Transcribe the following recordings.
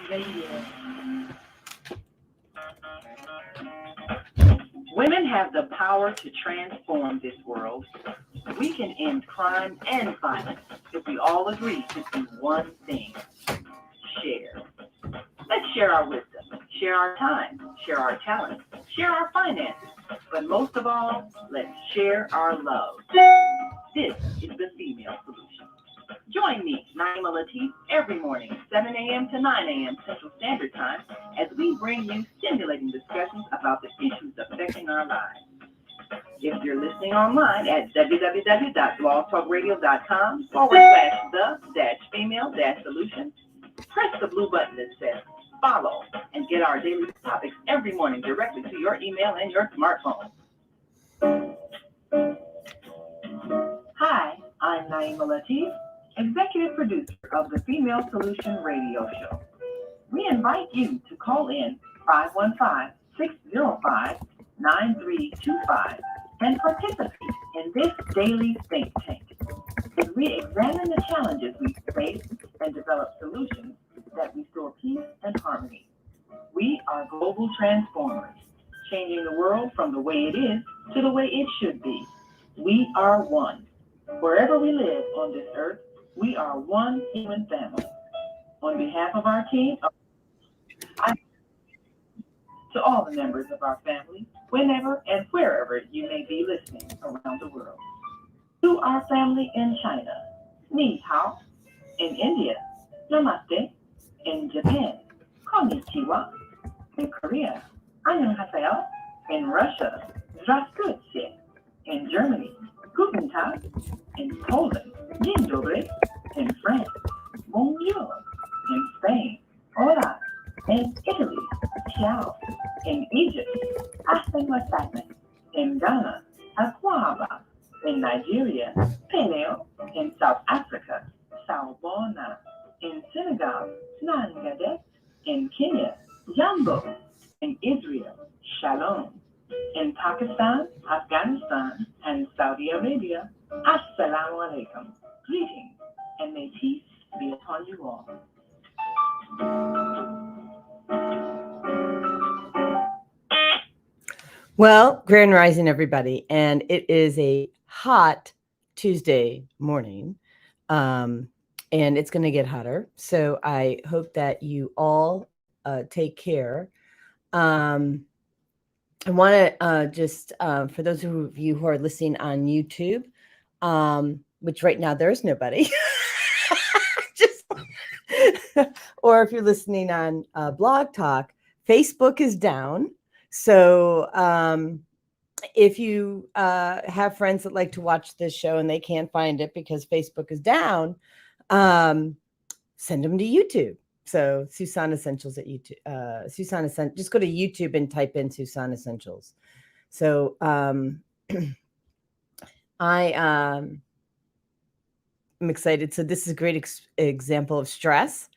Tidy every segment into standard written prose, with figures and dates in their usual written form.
Radio. Women have the power to transform this world. We can end crime and violence if we all agree to do one thing: share. Let's share our wisdom, share our time, share our talent, share our finances, but most of all, let's share our love. This is the Female Solution. Join me, Naima Latif, every morning, 7 a.m. to 9 a.m. Central Standard Time, as we bring you stimulating discussions about the issues affecting our lives. If you're listening online at www.blogtalkradio.com/the-female-solution, press the blue button that says follow and get our daily topics every morning directly to your email and your smartphone. Hi, I'm Naima Latif, executive producer of the Female Solution radio show. We invite you to call in 515-605-9325 and participate in this daily think tank as we examine the challenges we face and develop solutions that restore peace and harmony. We are global transformers, changing the world from the way it is to the way it should be. We are one. Wherever we live on this earth, we are one human family. On behalf of our team, to all the members of our family, whenever and wherever you may be listening around the world. To our family in China, Ni Hao. In India, Namaste. In Japan, Konnichiwa. In Korea, Annyeonghaseyo. In Russia, Здравствуйте. In Germany, Guten Tag. In Poland, Dzień dobry. In France, Bonjour. In Spain, Hola. In Italy, Ciao. In Egypt, Hasta Masaka. In Ghana, Akwaba. In Nigeria, Peneo. In South Africa, Sawubona. In Senegal, Nangadet. In Kenya, Jambo. In Israel, Shalom. In Pakistan, Afghanistan, and Saudi Arabia, Assalamu alaikum. Greetings, and may peace be upon you all. Well, Grand Rising, everybody, and it is a hot Tuesday morning, and it's going to get hotter. So I hope that you all take care. I want to just, for those of you who are listening on YouTube, which right now there's nobody, just, or if you're listening on BlogTalk, Facebook is down. So if you have friends that like to watch this show and they can't find it because Facebook is down, send them to YouTube. So Susan Essentials at YouTube. Just go to YouTube and type in Susan Essentials. So I am excited. So this is a great example of stress,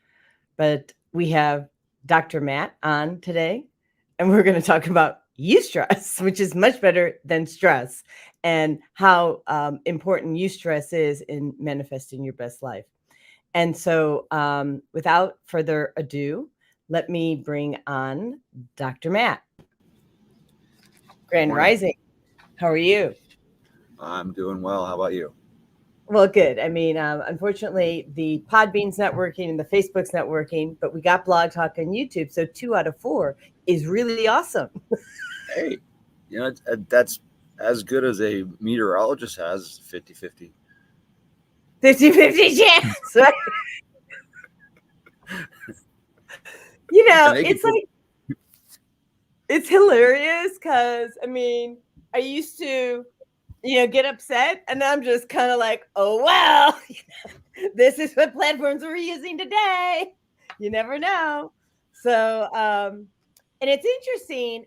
but we have Dr. Matt on today, and we're going to talk about eustress, which is much better than stress, and how important eustress is in manifesting your best life. And so without further ado, let me bring on Dr. Matt. Grand Rising. How are you? I'm doing well. How about you? Well, good. I mean, unfortunately, the Podbean's not working and the Facebook's not working, but we got BlogTalk on YouTube. So 2 out of 4 is really awesome. Hey, you know, that's as good as a meteorologist has, 50-50. 50-50 chance, right? You know, it's like, it's hilarious because, I mean, I used to, get upset, and I'm just kind of like, oh, well, this is what platforms we're using today. You never know. So, and it's interesting.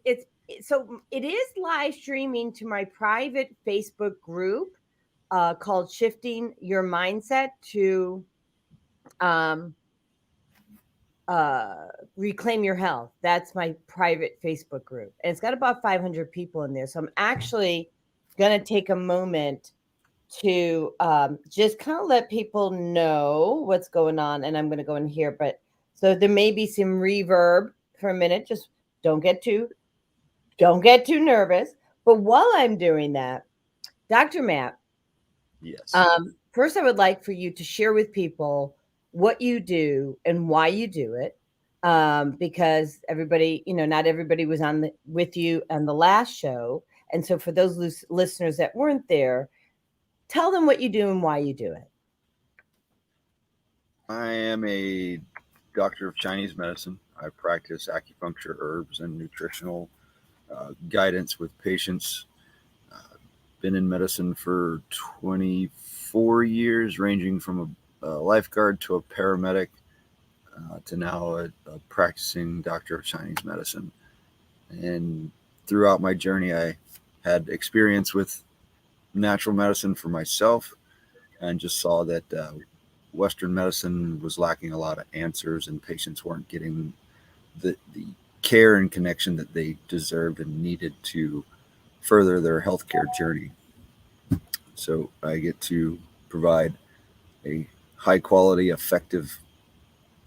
So it is live streaming to my private Facebook group called Shifting Your Mindset to Reclaim Your Health. That's my private Facebook group. And it's got about 500 people in there. So I'm actually going to take a moment to just kind of let people know what's going on. And I'm going to go in here. But So there may be some reverb for a minute. Just don't get too nervous. But while I'm doing that, Dr. Matt, Yes. First I would like for you to share with people what you do and why you do it. Because everybody, not everybody was with you on the last show. And so for those listeners that weren't there, tell them what you do and why you do it. I am a doctor of Chinese medicine. I practice acupuncture, herbs, and nutritional guidance with patients. Been in medicine for 24 years, ranging from a lifeguard to a paramedic to now a practicing doctor of Chinese medicine. And throughout my journey, I had experience with natural medicine for myself and just saw that Western medicine was lacking a lot of answers and patients weren't getting the care and connection that they deserved and needed to further their healthcare journey. So I get to provide a high quality, effective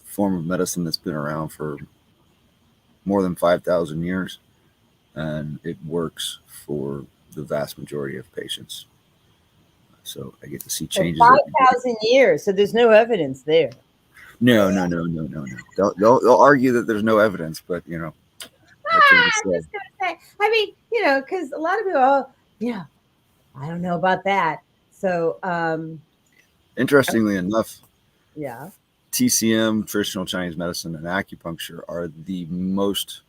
form of medicine that's been around for more than 5,000 years, and it works for the vast majority of patients. So I get to see changes. 5,000 years. So there's no evidence there. No. They'll argue that there's no evidence, but I'm just gonna say. I mean, because a lot of people, I don't know about that. So, interestingly enough, yeah, TCM, traditional Chinese medicine, and acupuncture are the most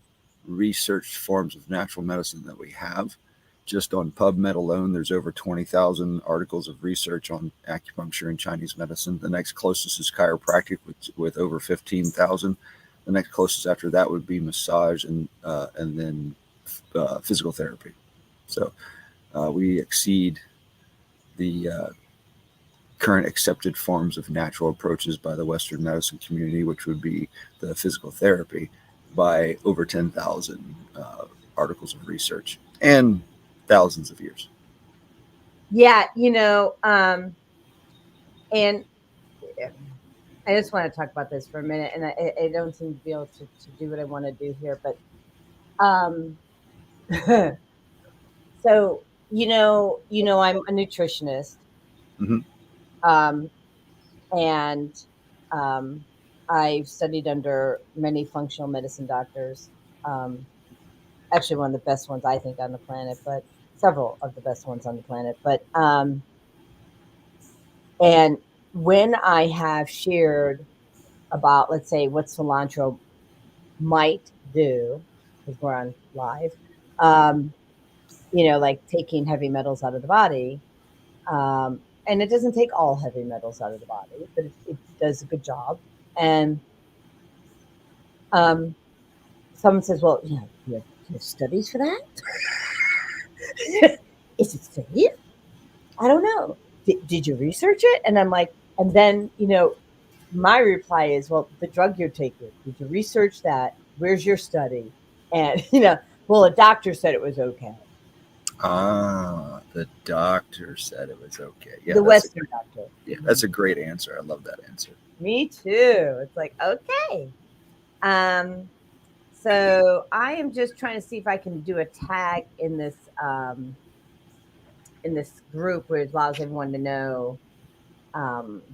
researched forms of natural medicine that we have. Just on PubMed alone, there's over 20,000 articles of research on acupuncture and Chinese medicine. The next closest is chiropractic with over 15,000. The next closest after that would be massage and then physical therapy. So we exceed the current accepted forms of natural approaches by the Western medicine community, which would be the physical therapy, by over 10,000 articles of research and thousands of years. Yeah, and I just want to talk about this for a minute, and I don't seem to be able to do what I want to do here, but so I'm a nutritionist. Mm-hmm. And I've studied under many functional medicine doctors. Actually, one of the best ones I think on the planet, but several of the best ones on the planet. But and when I have shared about, let's say, what cilantro might do, because we're on live, like taking heavy metals out of the body. And it doesn't take all heavy metals out of the body, but it does a good job. And someone says, well, you have studies for that? Is it safe? I don't know. Did you research it? And I'm like, and then, my reply is, well, the drug you're taking, did you research that? Where's your study? And, well, a doctor said it was okay. The doctor said it was okay. Yeah, the Western doctor. Yeah, that's a great answer. I love that answer. Me too. It's like, okay. So I am just trying to see if I can do a tag in this group where it allows everyone to know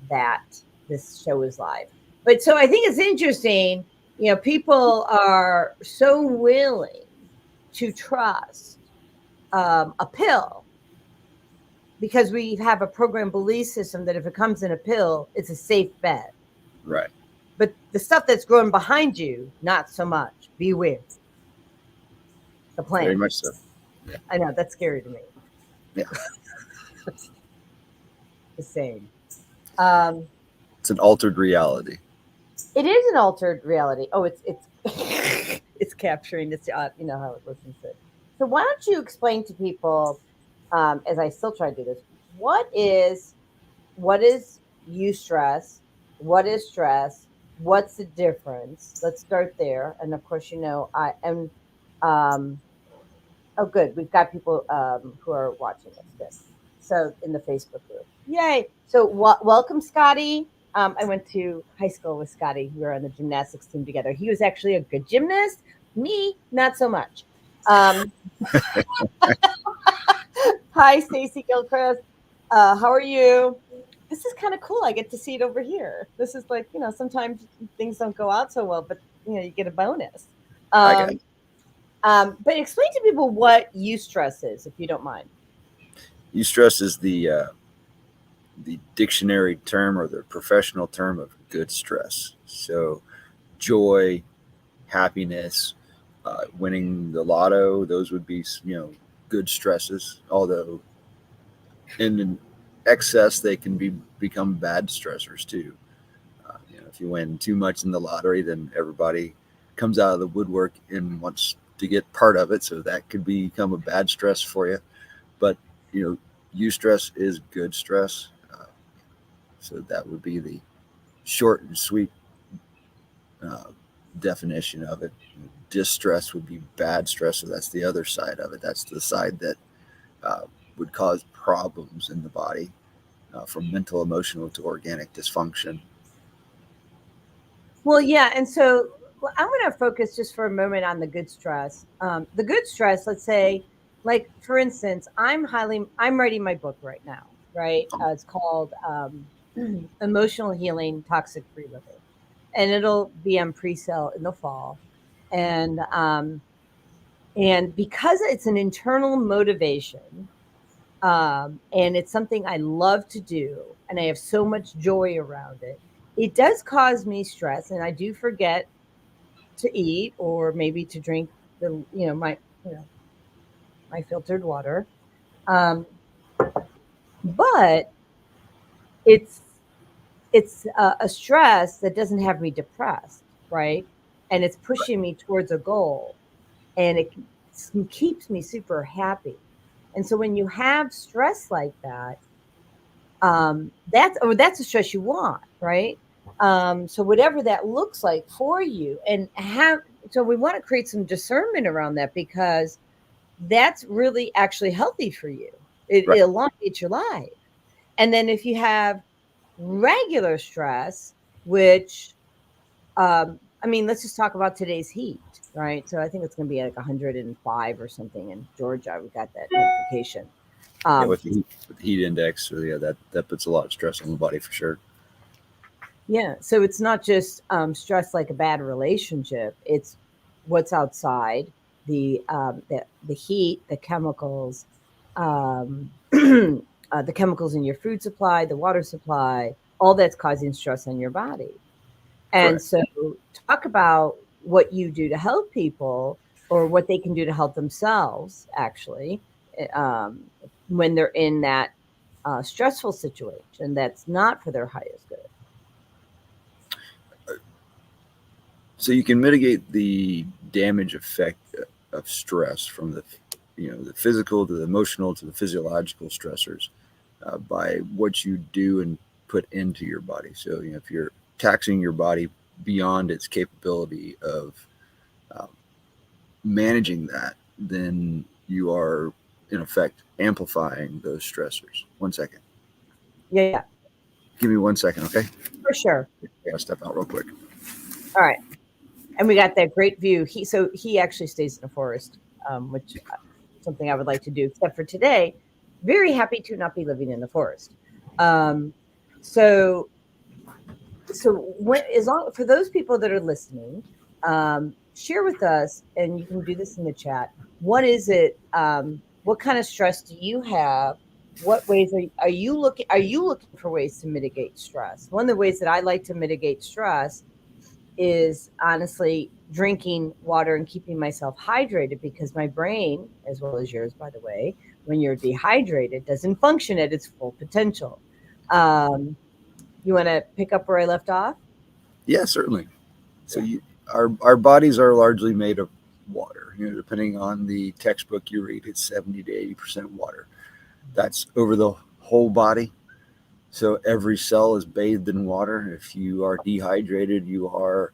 that this show is live. But so I think it's interesting, people are so willing to trust a pill because we have a program belief system that if it comes in a pill, it's a safe bet. Right. But the stuff that's growing behind you, not so much. Beware. The plant. Very much so. Yeah. I know, that's scary to me. Yeah. The same. It's an altered reality. It is an altered reality. Oh, it's it's capturing this. How it listens to it. So why don't you explain to people, as I still try to do this, what is eustress? What is stress? What's the difference? Let's start there. And of course, I am. Oh, good. We've got people who are watching us. Good. So in the Facebook group, yay! So welcome, Scotty. I went to high school with Scotty. We were on the gymnastics team together. He was actually a good gymnast. Me, not so much. Hi, Stacy Gilchrist. How are you? This is kind of cool. I get to see it over here. This is like, sometimes things don't go out so well, but you get a bonus. But explain to people what eustress is, if you don't mind. Eustress is the dictionary term or the professional term of good stress. So joy, happiness, winning the lotto, those would be, good stresses. Although in excess, they can become bad stressors too. If you win too much in the lottery, then everybody comes out of the woodwork and wants to get part of it. So that could become a bad stress for you. But, eustress is good stress. So that would be the short and sweet definition of it. Distress would be bad stress. So that's the other side of it. That's the side that would cause problems in the body, from mental, emotional to organic dysfunction. Well, yeah. And so I'm going to focus just for a moment on the good stress. The good stress, let's say, like, for instance, I'm writing my book right now, right? It's called Emotional Healing, Toxic Free Living. And it'll be on pre-sale in the fall. And because it's an internal motivation, and it's something I love to do, and I have so much joy around it, it does cause me stress, and I do forget to eat or maybe to drink my filtered water. But it's a stress that doesn't have me depressed, right? And it's pushing me towards a goal, and it keeps me super happy. And so when you have stress like that, that's a stress you want, right? So whatever that looks like for you, so we want to create some discernment around that, because that's really actually healthy for you. It elongates your life. And then if you have regular stress, which, let's just talk about today's heat, right? So I think it's going to be like 105 or something in Georgia. We got that notification. With the heat index, so that puts a lot of stress on the body for sure. Yeah, so it's not just stress like a bad relationship. It's what's outside, the heat, the chemicals, the chemicals in your food supply, the water supply, all that's causing stress on your body. And so talk about what you do to help people, or what they can do to help themselves, actually, when they're in that stressful situation that's not for their highest good. So you can mitigate the damage effect of stress from the physical to the emotional to the physiological stressors by what you do and put into your body. So if you're taxing your body beyond its capability of managing that, then you are in effect amplifying those stressors. 1 second. Yeah. Give me 1 second, okay? For sure. I gotta step out real quick. All right. And we got that great view. He actually stays in the forest, which is something I would like to do, except for today. Very happy to not be living in the forest. So for those people that are listening, share with us, and you can do this in the chat. What is it? What kind of stress do you have? What ways are you looking? Are you looking for ways to mitigate stress? One of the ways that I like to mitigate stress is honestly drinking water and keeping myself hydrated, because my brain, as well as yours, by the way, when you're dehydrated, doesn't function at its full potential. You want to pick up where I left off? Yeah, certainly. So our bodies are largely made of water. Depending on the textbook you read, it's 70 to 80% water. That's over the whole body. So every cell is bathed in water. If you are dehydrated, you are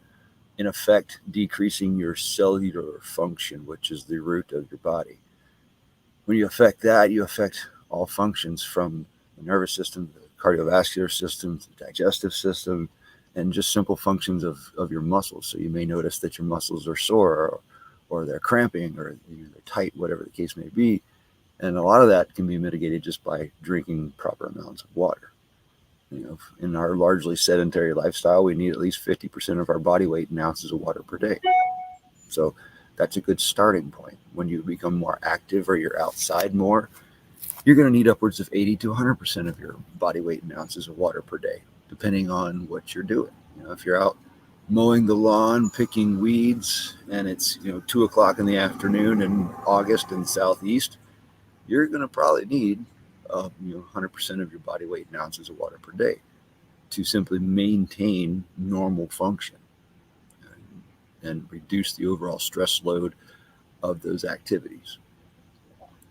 in effect decreasing your cellular function, which is the root of your body. When you affect that, you affect all functions, from the nervous system to the cardiovascular system, the digestive system, and just simple functions of your muscles. So you may notice that your muscles are sore or they're cramping or they're tight, whatever the case may be. And a lot of that can be mitigated just by drinking proper amounts of water. In our largely sedentary lifestyle, we need at least 50% of our body weight in ounces of water per day. So that's a good starting point. When you become more active or you're outside more, you're going to need upwards of 80 to 100% of your body weight in ounces of water per day, depending on what you're doing. If you're out mowing the lawn, picking weeds, and it's 2 o'clock in the afternoon in August in the Southeast, you're going to probably need 100% of your body weight in ounces of water per day to simply maintain normal function and reduce the overall stress load of those activities.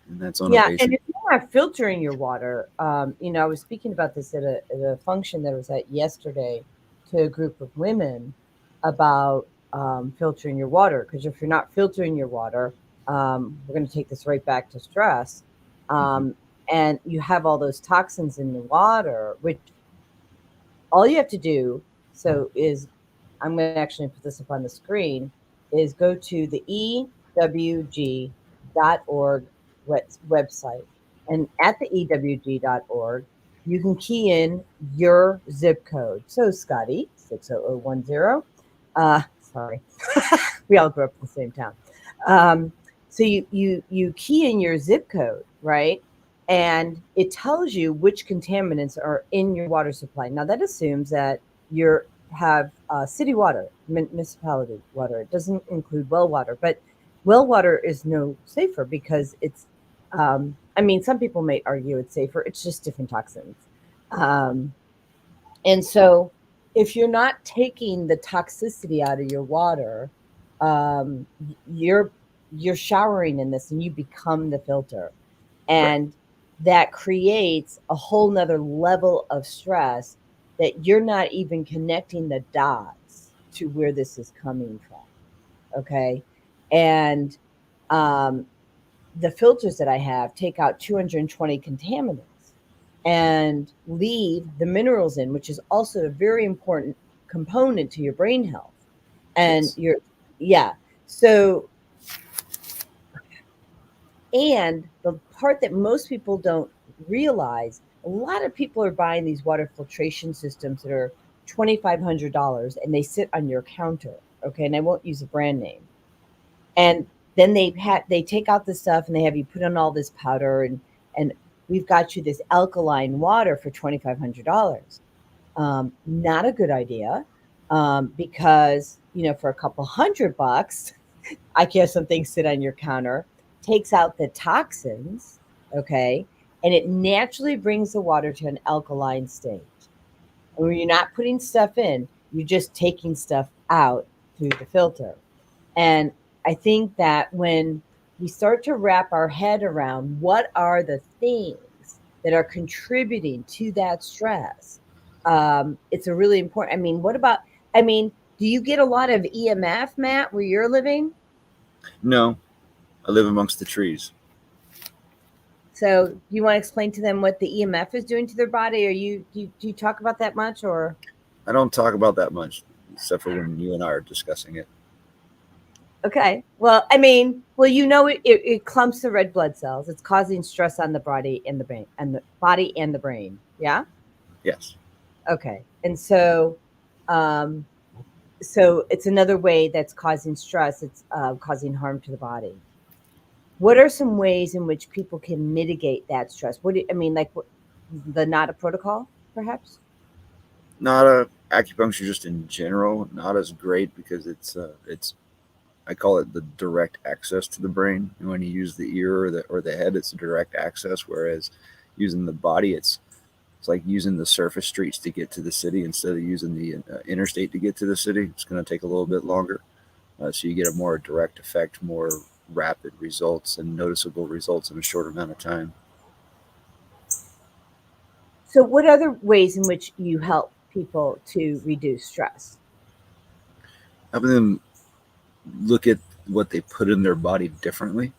And that's on a basic. And if you're not filtering your water, I was speaking about this at a function that I was at yesterday to a group of women about filtering your water. Because if you're not filtering your water, we're going to take this right back to stress. And you have all those toxins in the water, which all you have to do, is I'm going to actually put this up on the screen, is go to the ewg.org website. And at the ewg.org, you can key in your zip code. So Scotty, 60010. Sorry, we all grew up in the same town. So you key in your zip code, right? And it tells you which contaminants are in your water supply. Now that assumes that you have city water, municipality water. It doesn't include well water, but well water is no safer because it's, some people may argue it's safer. It's just different toxins. And so if you're not taking the toxicity out of your water, you're showering in this and you become the filter. And that creates a whole nother level of stress that you're not even connecting the dots to where this is coming from. Okay. And the filters that I have take out 220 contaminants and leave the minerals in, which is also a very important component to your brain health. And and the part that most people don't realize, a lot of people are buying these water filtration systems that are $2,500 and they sit on your counter. Okay. And I won't use a brand name. And then they take out the stuff and they have you put on all this powder and we've got you this alkaline water for $2,500. Not a good idea. Because, for a couple $100, I can have something sit on your counter, takes out the toxins, okay, and it naturally brings the water to an alkaline state. And when you're not putting stuff in, you're just taking stuff out through the filter. And I think that when we start to wrap our head around what are the things that are contributing to that stress, it's a really important. Do you get a lot of EMF, Matt, where you're living? No, I live amongst the trees. So do you want to explain to them what the EMF is doing to their body? Or do you talk about that much? Or I don't talk about that much, except for when you and I are discussing it. Okay. Well, it clumps the red blood cells. It's causing stress on the body and the brain, and the body and the brain. Yeah. Yes. Okay. And so it's another way that's causing stress. It's causing harm to the body. What are some ways in which people can mitigate that stress? The NADA protocol, perhaps? NADA acupuncture, just in general, not as great because it's I call it the direct access to the brain. And when you use the ear or the head, it's a direct access. Whereas using the body, it's like using the surface streets to get to the city instead of using the interstate to get to the city. It's going to take a little bit longer. So you get a more direct effect, more rapid results and noticeable results in a short amount of time. So what other ways in which you help people to reduce stress? Helping them look at what they put in their body differently.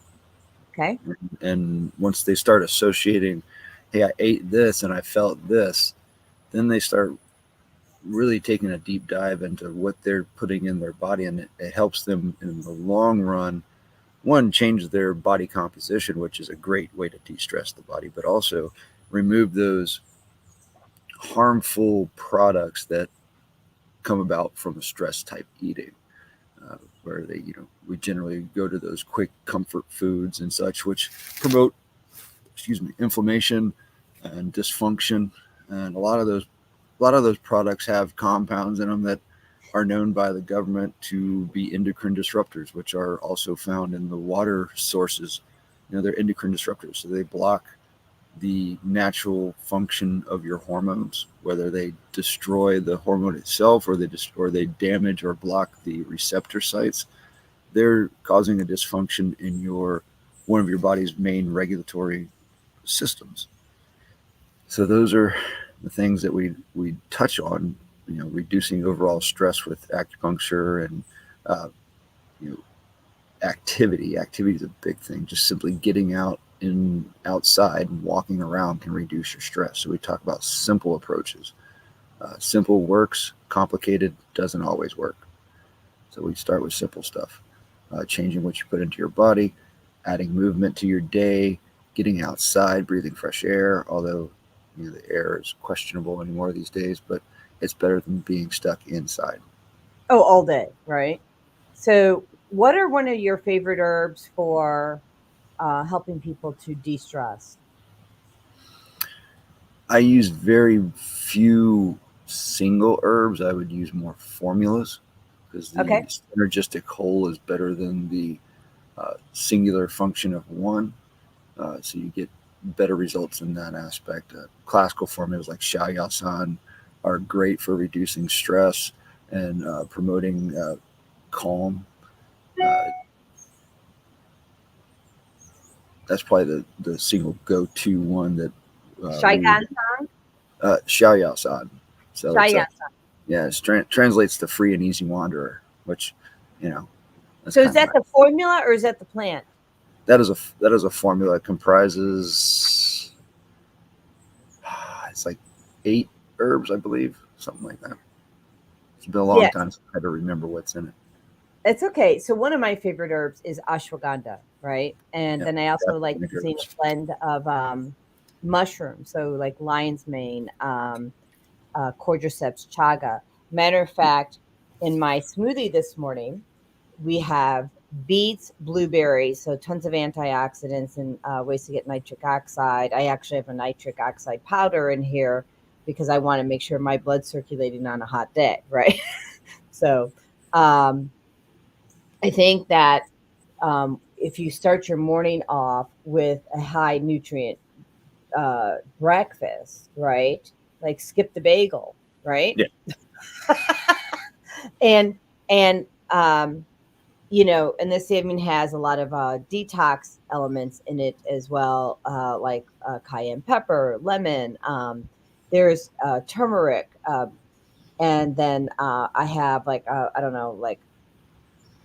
Okay. And once they start associating, hey, I ate this and I felt this, then they start really taking a deep dive into what they're putting in their body, and it helps them in the long run, one, change their body composition, which is a great way to de-stress the body, but also remove those harmful products that come about from a stress type eating, where they, we generally go to those quick comfort foods and such, which promote, inflammation and dysfunction. And a lot of those products have compounds in them that are known by the government to be endocrine disruptors, which are also found in the water sources. They're endocrine disruptors, so they block the natural function of your hormones, whether they destroy the hormone itself or they damage or block the receptor sites. They're causing a dysfunction in one of your body's main regulatory systems. So those are the things that we touch on, reducing overall stress with acupuncture and activity. Activity is a big thing. Just simply getting outside and walking around can reduce your stress. So we talk about simple approaches. Simple works, complicated doesn't always work. So we start with simple stuff. Changing what you put into your body, adding movement to your day, getting outside, breathing fresh air, although the air is questionable anymore these days, but it's better than being stuck inside. Oh, all day, right? So what are one of your favorite herbs for helping people to de-stress? I use very few single herbs. I would use more formulas, because the synergistic whole is better than the singular function of one. So you get better results in that aspect. Classical formulas like Xiaoyasan are great for reducing stress and promoting calm. That's probably the single go-to one that Xiaoyasan. So it translates to free and easy wanderer, which so is that the formula or is that the plant? That is a formula. It comprises it's like 8 herbs, I believe, something like that. It's been a long time since I had to remember what's in it. It's okay. So one of my favorite herbs is ashwagandha, right? And then I also like using a blend of mushrooms, so like lion's mane, cordyceps, chaga. Matter of fact, in my smoothie this morning, we have beets, blueberries, so tons of antioxidants and ways to get nitric oxide. I actually have a nitric oxide powder in here because I want to make sure my blood's circulating on a hot day, right? So I think that if you start your morning off with a high nutrient breakfast, right? Like skip the bagel, right? Yeah. and and this has a lot of detox elements in it as well, like cayenne pepper, lemon. There's turmeric, and then I have like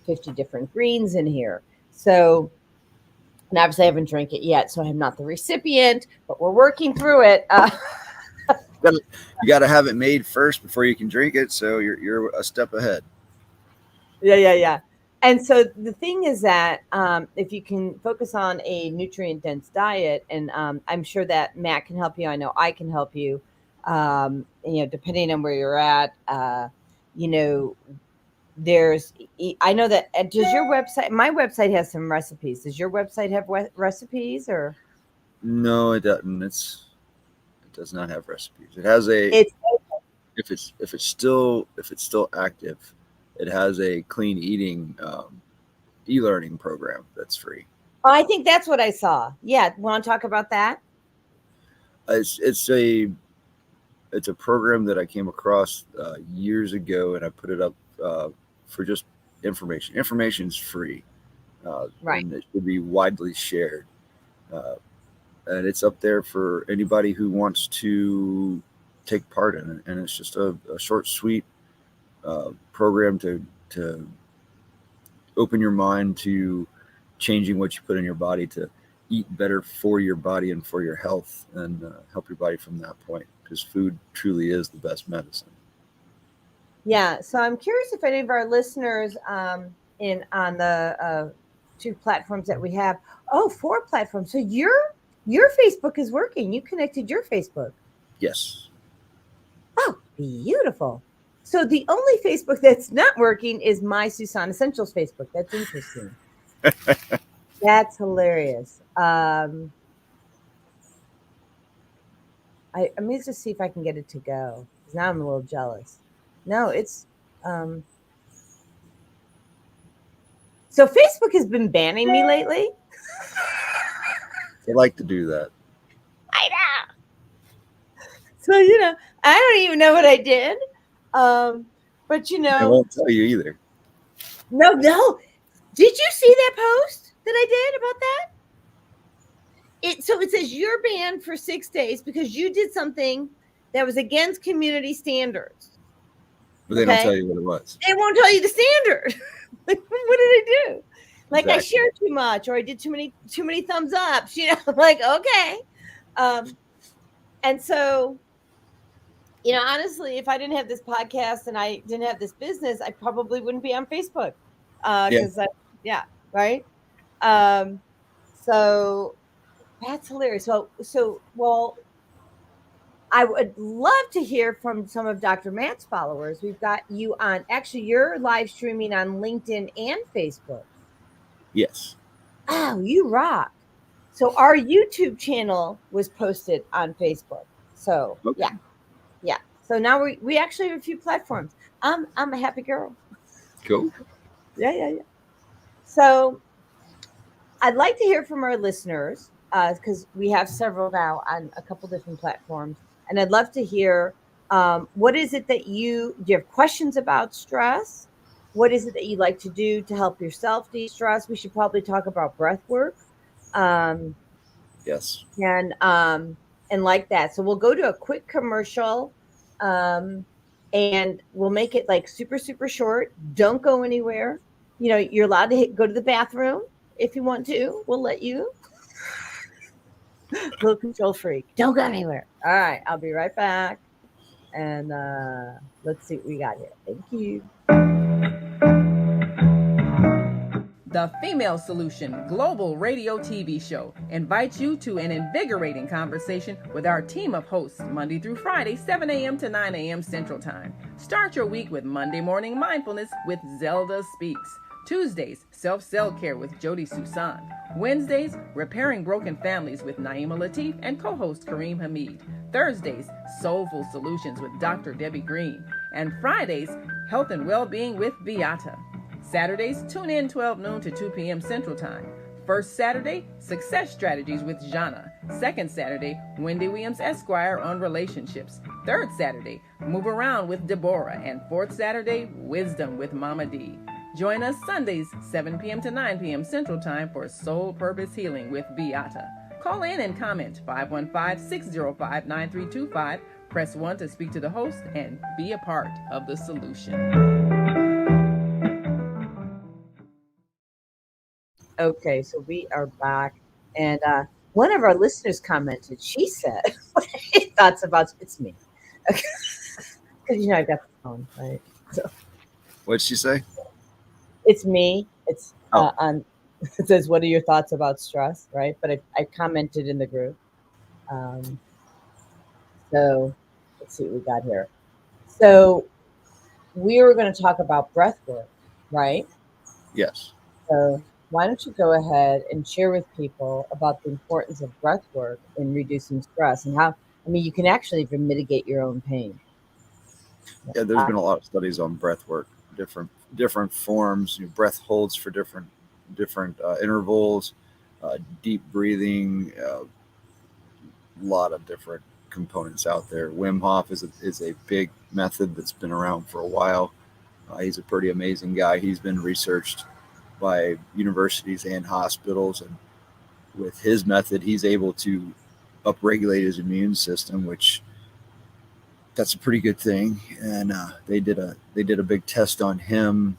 50 different greens in here. So, and obviously I haven't drank it yet, so I'm not the recipient, but we're working through it. You got to have it made first before you can drink it, so you're a step ahead. Yeah. And so the thing is that if you can focus on a nutrient-dense diet, and I'm sure that Matt can help you. I know I can help you. Depending on where you're at, there's. I know that. Does your website? My website has some recipes. Does your website have recipes or? No, it doesn't. It does not have recipes. It has a. If it's still active, it has a clean eating e-learning program that's free. Oh, I think that's what I saw. Yeah, want to talk about that? It's a program that I came across years ago, and I put it up for just information. Information is free, right? And it should be widely shared. And it's up there for anybody who wants to take part in it. And it's just a short, sweet program to open your mind to changing what you put in your body to eat better for your body and for your health, and help your body from that point. because food truly is the best medicine. Yeah. So I'm curious if any of our listeners on the 2 platforms that we have. Oh, 4 platforms. So your Facebook is working. You connected your Facebook. Yes. Oh, beautiful. So the only Facebook that's not working is my Susan Essentials Facebook. That's interesting. That's hilarious. I mean, just see if I can get it to go. Now I'm a little jealous. No, it's so Facebook has been banning me lately. They like to do that. I know. So I don't even know what I did. But I won't tell you either. No. Did you see that post that I did about that? So it says you're banned for 6 days because you did something that was against community standards. But they don't tell you what it was. They won't tell you the standard. Like, what did I do? Like, exactly. I shared too much, or I did too many thumbs ups. Like, okay. And so, honestly, if I didn't have this podcast and I didn't have this business, I probably wouldn't be on Facebook. Right. So that's hilarious. So, I would love to hear from some of Dr. Matt's followers. We've got you on. Actually, you're live streaming on LinkedIn and Facebook. Yes. Oh, you rock. So our YouTube channel was posted on Facebook. So okay. Yeah. So now we actually have a few platforms. I'm a happy girl. Cool. Yeah. So I'd like to hear from our listeners because we have several now on a couple different platforms. And I'd love to hear what is it that do you have questions about stress? What is it that you like to do to help yourself de-stress? We should probably talk about breath work. Yes. And like that. So we'll go to a quick commercial and we'll make it like super, super short. Don't go anywhere. You're allowed to go to the bathroom if you want to. We'll let you. Little control freak. Don't go anywhere. All right. I'll be right back. And let's see what we got here. Thank you. The Female Solution Global Radio TV Show invites you to an invigorating conversation with our team of hosts Monday through Friday, 7 a.m. to 9 a.m. Central Time. Start your week with Monday Morning Mindfulness with Zelda Speaks. Tuesdays, Self-Cell Care with Jodi Susan. Wednesdays, Repairing Broken Families with Naima Latif and co-host Kareem Hamid. Thursdays, Soulful Solutions with Dr. Debbie Green. And Fridays, Health and Wellbeing with Beata. Saturdays, tune in 12 noon to 2 p.m. Central Time. First Saturday, Success Strategies with Jana. Second Saturday, Wendy Williams Esquire on relationships. Third Saturday, Move Around with Deborah. And fourth Saturday, Wisdom with Mama D. Join us Sundays, 7 p.m. to 9 p.m. Central Time for Soul Purpose Healing with Beata. Call in and comment 515-605-9325. Press 1 to speak to the host and be a part of the solution. Okay, so we are back. And one of our listeners commented, she said, what are your thoughts about, it's me. Okay. Because I've got the phone, right? So. What'd she say? It's me. It's it says, what are your thoughts about stress, right? But I commented in the group. So let's see what we got here. So we were going to talk about breath work, right? Yes. So why don't you go ahead and share with people about the importance of breath work in reducing stress and how, you can actually even mitigate your own pain. Yeah, there's been a lot of studies on breath work, different forms, breath holds for different intervals, deep breathing, a lot of different components out there. Wim Hof is a big method that's been around for a while. He's a pretty amazing guy. He's been researched by universities and hospitals, and with his method, he's able to upregulate his immune system, which that's a pretty good thing. And they did a big test on him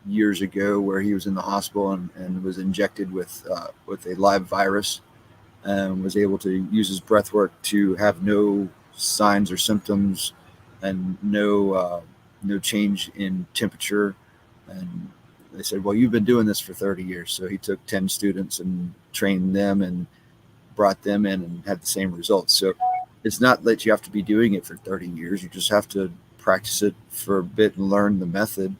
years ago where he was in the hospital and was injected with a live virus and was able to use his breath work to have no signs or symptoms, and no change in temperature. And they said, well, you've been doing this for 30 years. So he took 10 students and trained them and brought them in and had the same results. So it's not that you have to be doing it for 30 years. You just have to practice it for a bit and learn the method,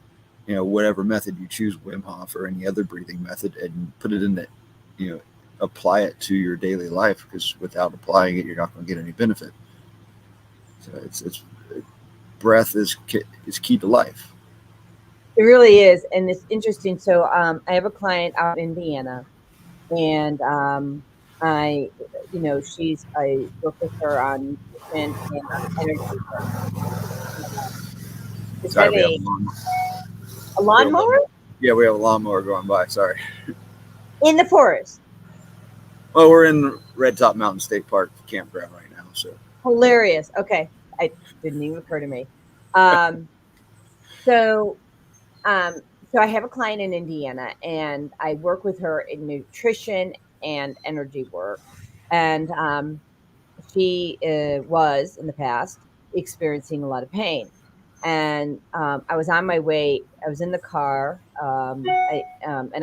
whatever method you choose, Wim Hof or any other breathing method, and put it in that, apply it to your daily life, because without applying it, you're not going to get any benefit. So it's breath is key to life. It really is. And it's interesting. So I have a client out in Indiana, and I work with her on nutrition and on energy work. Is Sorry, that a lawnmower? Yeah, we have a lawnmower going by. Sorry. In the forest. Well, we're in Red Top Mountain State Park campground right now. So hilarious. Okay, it didn't even occur to me. So I have a client in Indiana, and I work with her in nutrition and energy work. And she was in the past experiencing a lot of pain. And I was on my way. I was in the car, and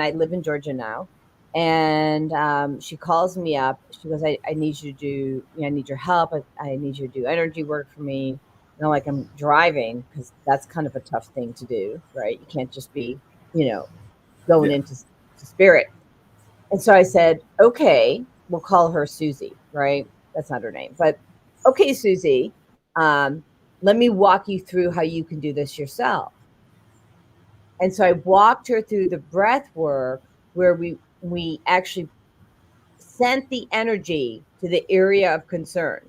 I live in Georgia now. And she calls me up. She goes, I need you to do, I need your help. I need you to do energy work for me. And I'm like, I'm driving, because that's kind of a tough thing to do, right? You can't just be, going into spirit. And so I said, okay, we'll call her Susie, right? That's not her name, but okay, Susie, let me walk you through how you can do this yourself. And so I walked her through the breath work, where we actually sent the energy to the area of concern.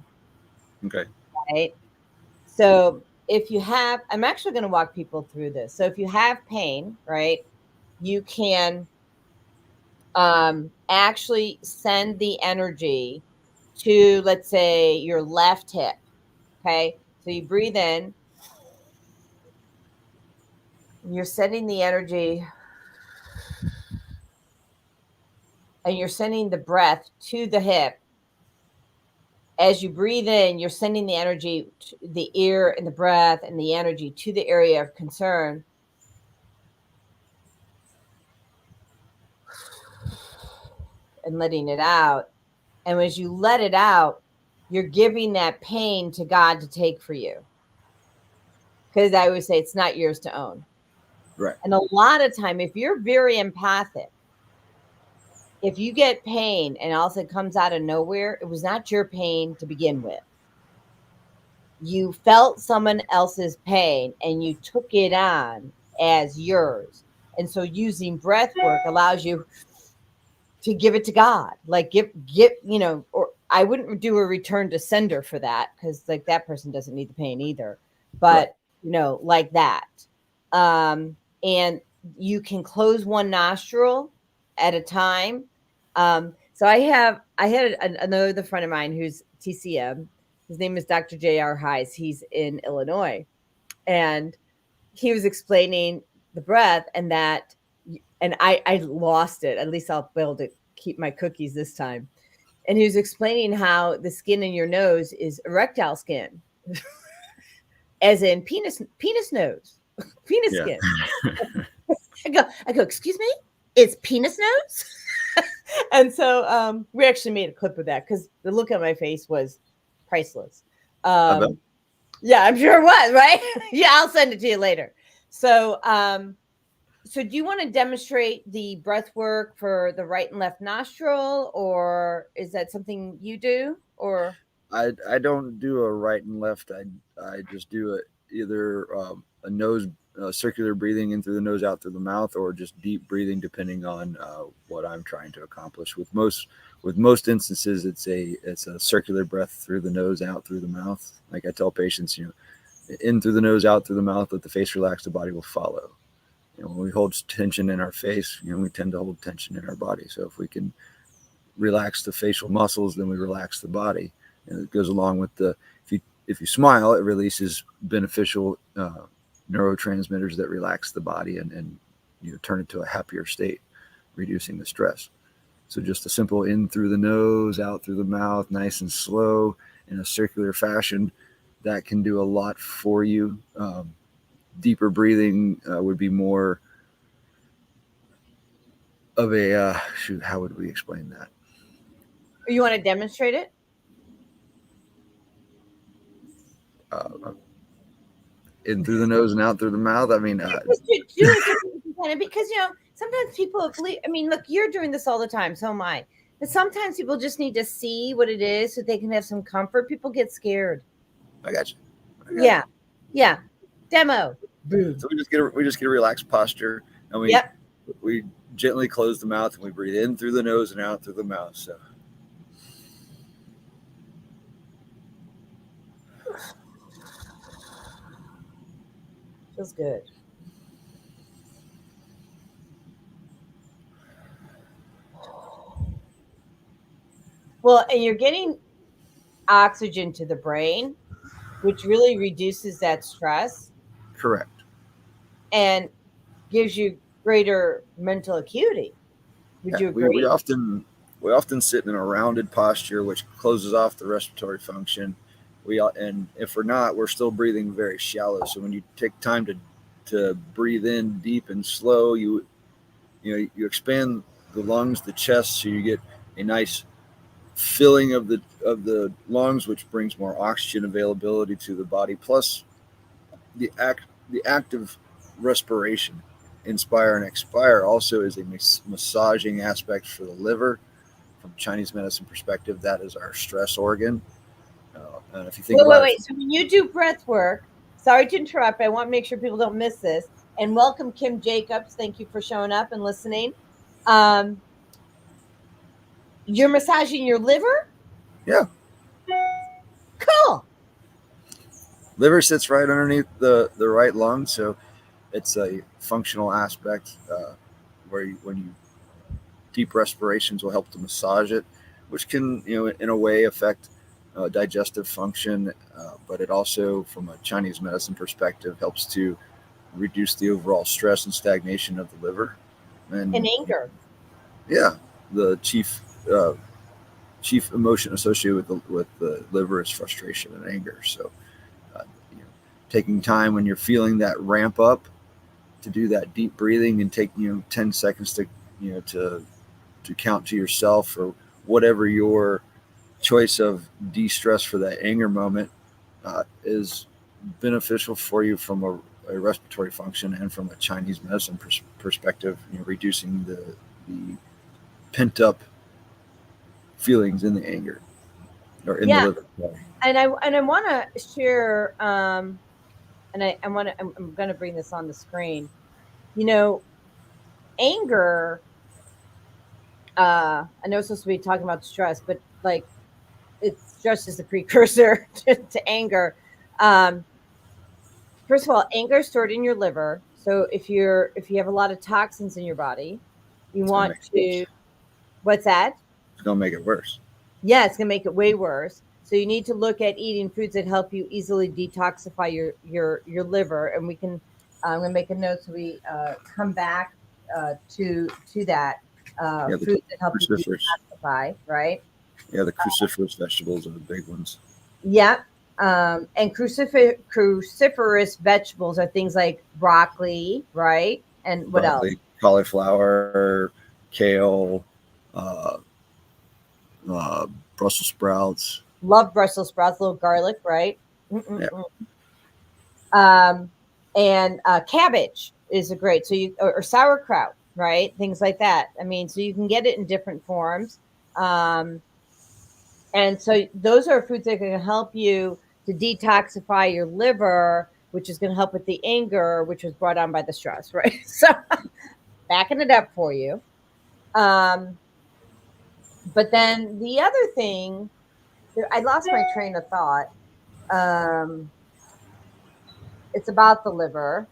Okay. Right. So if you have, I'm actually going to walk people through this. So if you have pain, right, you can actually send the energy to, let's say, your left hip. Okay. So you breathe in, you're sending the energy, and you're sending the breath to the hip. As you breathe in, you're sending the energy to the ear and the breath and the energy to the area of concern. And letting it out. And as you let it out, you're giving that pain to God to take for you. Because I always say it's not yours to own. Right. And a lot of time, if you're very empathic, if you get pain and all of a sudden it comes out of nowhere, it was not your pain to begin with. You felt someone else's pain and you took it on as yours. And so using breath work allows you to give it to God, like get, or I wouldn't do a return to sender for that, because like that person doesn't need the pain either, but right. Like that. And you can close one nostril at a time. So I had another friend of mine who's TCM. His name is Dr. J.R. Hayes. He's in Illinois, and he was explaining the breath, and I lost it. At least I'll be able to keep my cookies this time. And he was explaining how the skin in your nose is erectile skin, as in penis nose, penis skin. I go, excuse me, it's penis nose? And so we actually made a clip of that, because the look on my face was priceless. Yeah, I'm sure it was, right? Yeah, I'll send it to you later. So, so do you want to demonstrate the breath work for the right and left nostril, or is that something you do? Or I don't do a right and left. I just do it either a nose circular breathing in through the nose, out through the mouth, or just deep breathing, depending on what I'm trying to accomplish. With most instances, it's a circular breath through the nose, out through the mouth. Like I tell patients, in through the nose, out through the mouth. Let the face relax, the body will follow. When we hold tension in our face, we tend to hold tension in our body. So if we can relax the facial muscles, then we relax the body. And it goes along with if you smile, it releases beneficial neurotransmitters that relax the body and turn it to a happier state, reducing the stress. So just a simple in through the nose, out through the mouth, nice and slow. in a circular fashion, that can do a lot for you. Deeper breathing would be more of a how would we explain that? You want to demonstrate it? In through the nose and out through the mouth. I mean, because sometimes people believe. I mean, look, you're doing this all the time, so am I. But sometimes people just need to see what it is so they can have some comfort. People get scared. I got you. Yeah. Demo. So we just get a relaxed posture, and we gently close the mouth, and we breathe in through the nose and out through the mouth. So. Feels good. Well, and you're getting oxygen to the brain, which really reduces that stress. Correct. And gives you greater mental acuity. Would you agree? We often sit in a rounded posture, which closes off the respiratory function. And if we're not, we're still breathing very shallow. So when you take time to breathe in deep and slow, you expand the lungs, the chest, so you get a nice filling of the lungs, which brings more oxygen availability to the body. Plus, the active respiration, inspire and expire, also is a massaging aspect for the liver. From Chinese medicine perspective, that is our stress organ. And if you think wait. So when you do breath work, sorry to interrupt, I want to make sure people don't miss this. And welcome, Kim Jacobs. Thank you for showing up and listening. You're massaging your liver? Yeah. Cool. Liver sits right underneath the right lung, so it's a functional aspect when you deep respirations will help to massage it, which can in a way affect digestive function, but it also, from a Chinese medicine perspective, helps to reduce the overall stress and stagnation of the liver and anger. Yeah, the chief emotion associated with the liver is frustration and anger. So, taking time when you're feeling that ramp up to do that deep breathing and take 10 seconds to count to yourself, or whatever your choice of de-stress for that anger moment is beneficial for you from a respiratory function and from a Chinese medicine perspective, reducing the pent up feelings in the anger or in the liver. And I want to share, I'm going to bring this on the screen. Anger, I know it's supposed to be talking about stress, but stress is the precursor to anger. First of all, anger is stored in your liver. So if you have a lot of toxins in your body, you want to, what's that? It's going to make it worse. Yeah, it's going to make it way worse. So you need to look at eating foods that help you easily detoxify your liver. And we can, I'm going to make a note so we come back to that. Foods that help you detoxify, right? Yeah, the cruciferous vegetables are the big ones. Yeah. And cruciferous vegetables are things like broccoli, right? And what else? Cauliflower, kale, Brussels sprouts. Love Brussels sprouts, a little garlic, right? Yeah. And cabbage is a great, or sauerkraut, right? Things like that. I mean, so you can get it in different forms. And so those are foods that are going to help you to detoxify your liver, which is going to help with the anger, which was brought on by the stress, right? So backing it up for you. But then the other thing, I lost my train of thought. It's about the liver.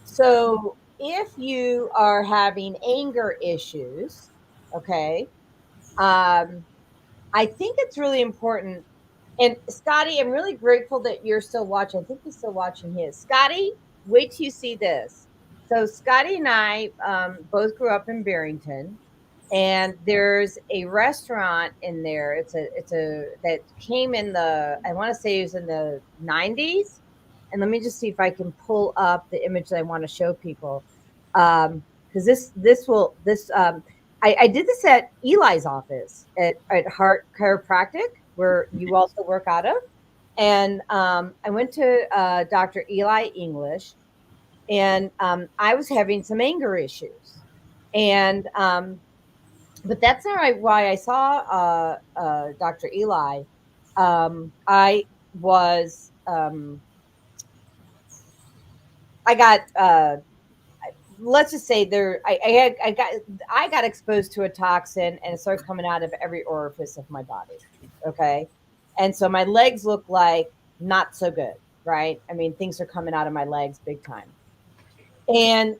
So if you are having anger issues, okay, I think it's really important. And Scotty, I'm really grateful that you're still watching. I think he's still watching his. Scotty, wait till you see this. So Scotty and I both grew up in Barrington. And there's a restaurant in there. It's a that came in I want to say it was in the 90s. And let me just see if I can pull up the image that I want to show people. Because I did this at Eli's office at Heart Chiropractic, where you also work out of. And I went to Dr. Eli English, and I was having some anger issues. And but that's not why I saw Dr. Eli. I was I got let's just say I got exposed to a toxin, and it started coming out of every orifice of my body. Okay. And so my legs look like not so good, right? I mean, things are coming out of my legs big time. And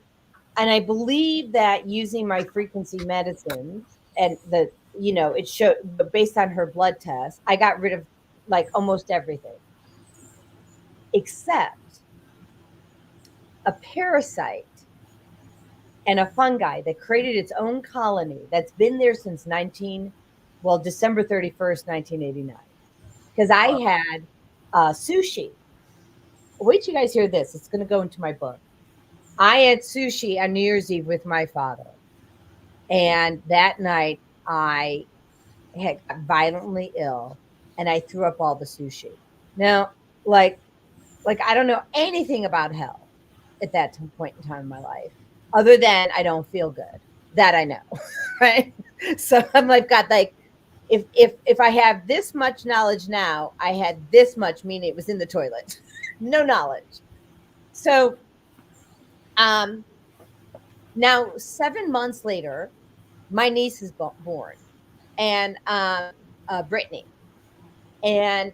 I believe that using my frequency medicines and it showed, based on her blood test, I got rid of like almost everything except a parasite and a fungi that created its own colony that's been there since December 31st, 1989. Because I had sushi. Wait till you guys hear this. It's going to go into my book. I had sushi on New Year's Eve with my father. And that night I had got violently ill and I threw up all the sushi. Now, like I don't know anything about hell at that point in time in my life, other than I don't feel good. That I know, right? So I'm like, God, like if I have this much knowledge now, I had this much, meaning it was in the toilet. No knowledge. So now 7 months later, my niece is born, and Brittany. And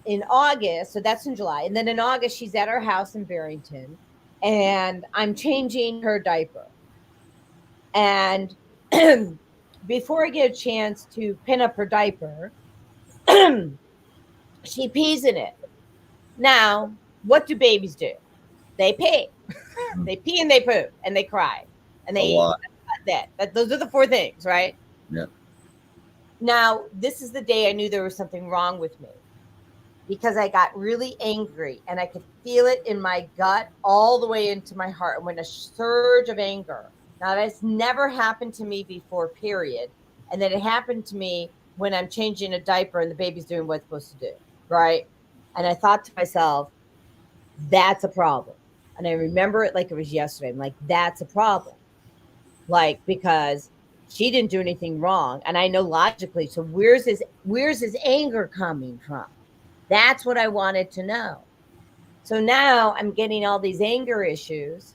in August, so that's in July, and then in August, she's at our house in Barrington, and I'm changing her diaper. And before I get a chance to pin up her diaper, she pees in it. Now, what do babies do? They pee. They pee and they poop and they cry and they eat. Those are the 4 things, right? Yeah. Now, this is the day I knew there was something wrong with me, because I got really angry and I could feel it in my gut all the way into my heart. And when a surge of anger. Now, that's never happened to me before, period. And then it happened to me when I'm changing a diaper and the baby's doing what it's supposed to do, right? And I thought to myself, that's a problem. And I remember it like it was yesterday. I'm like, that's a problem. Like, because she didn't do anything wrong. And I know logically, so where's his anger coming from? That's what I wanted to know. So now I'm getting all these anger issues.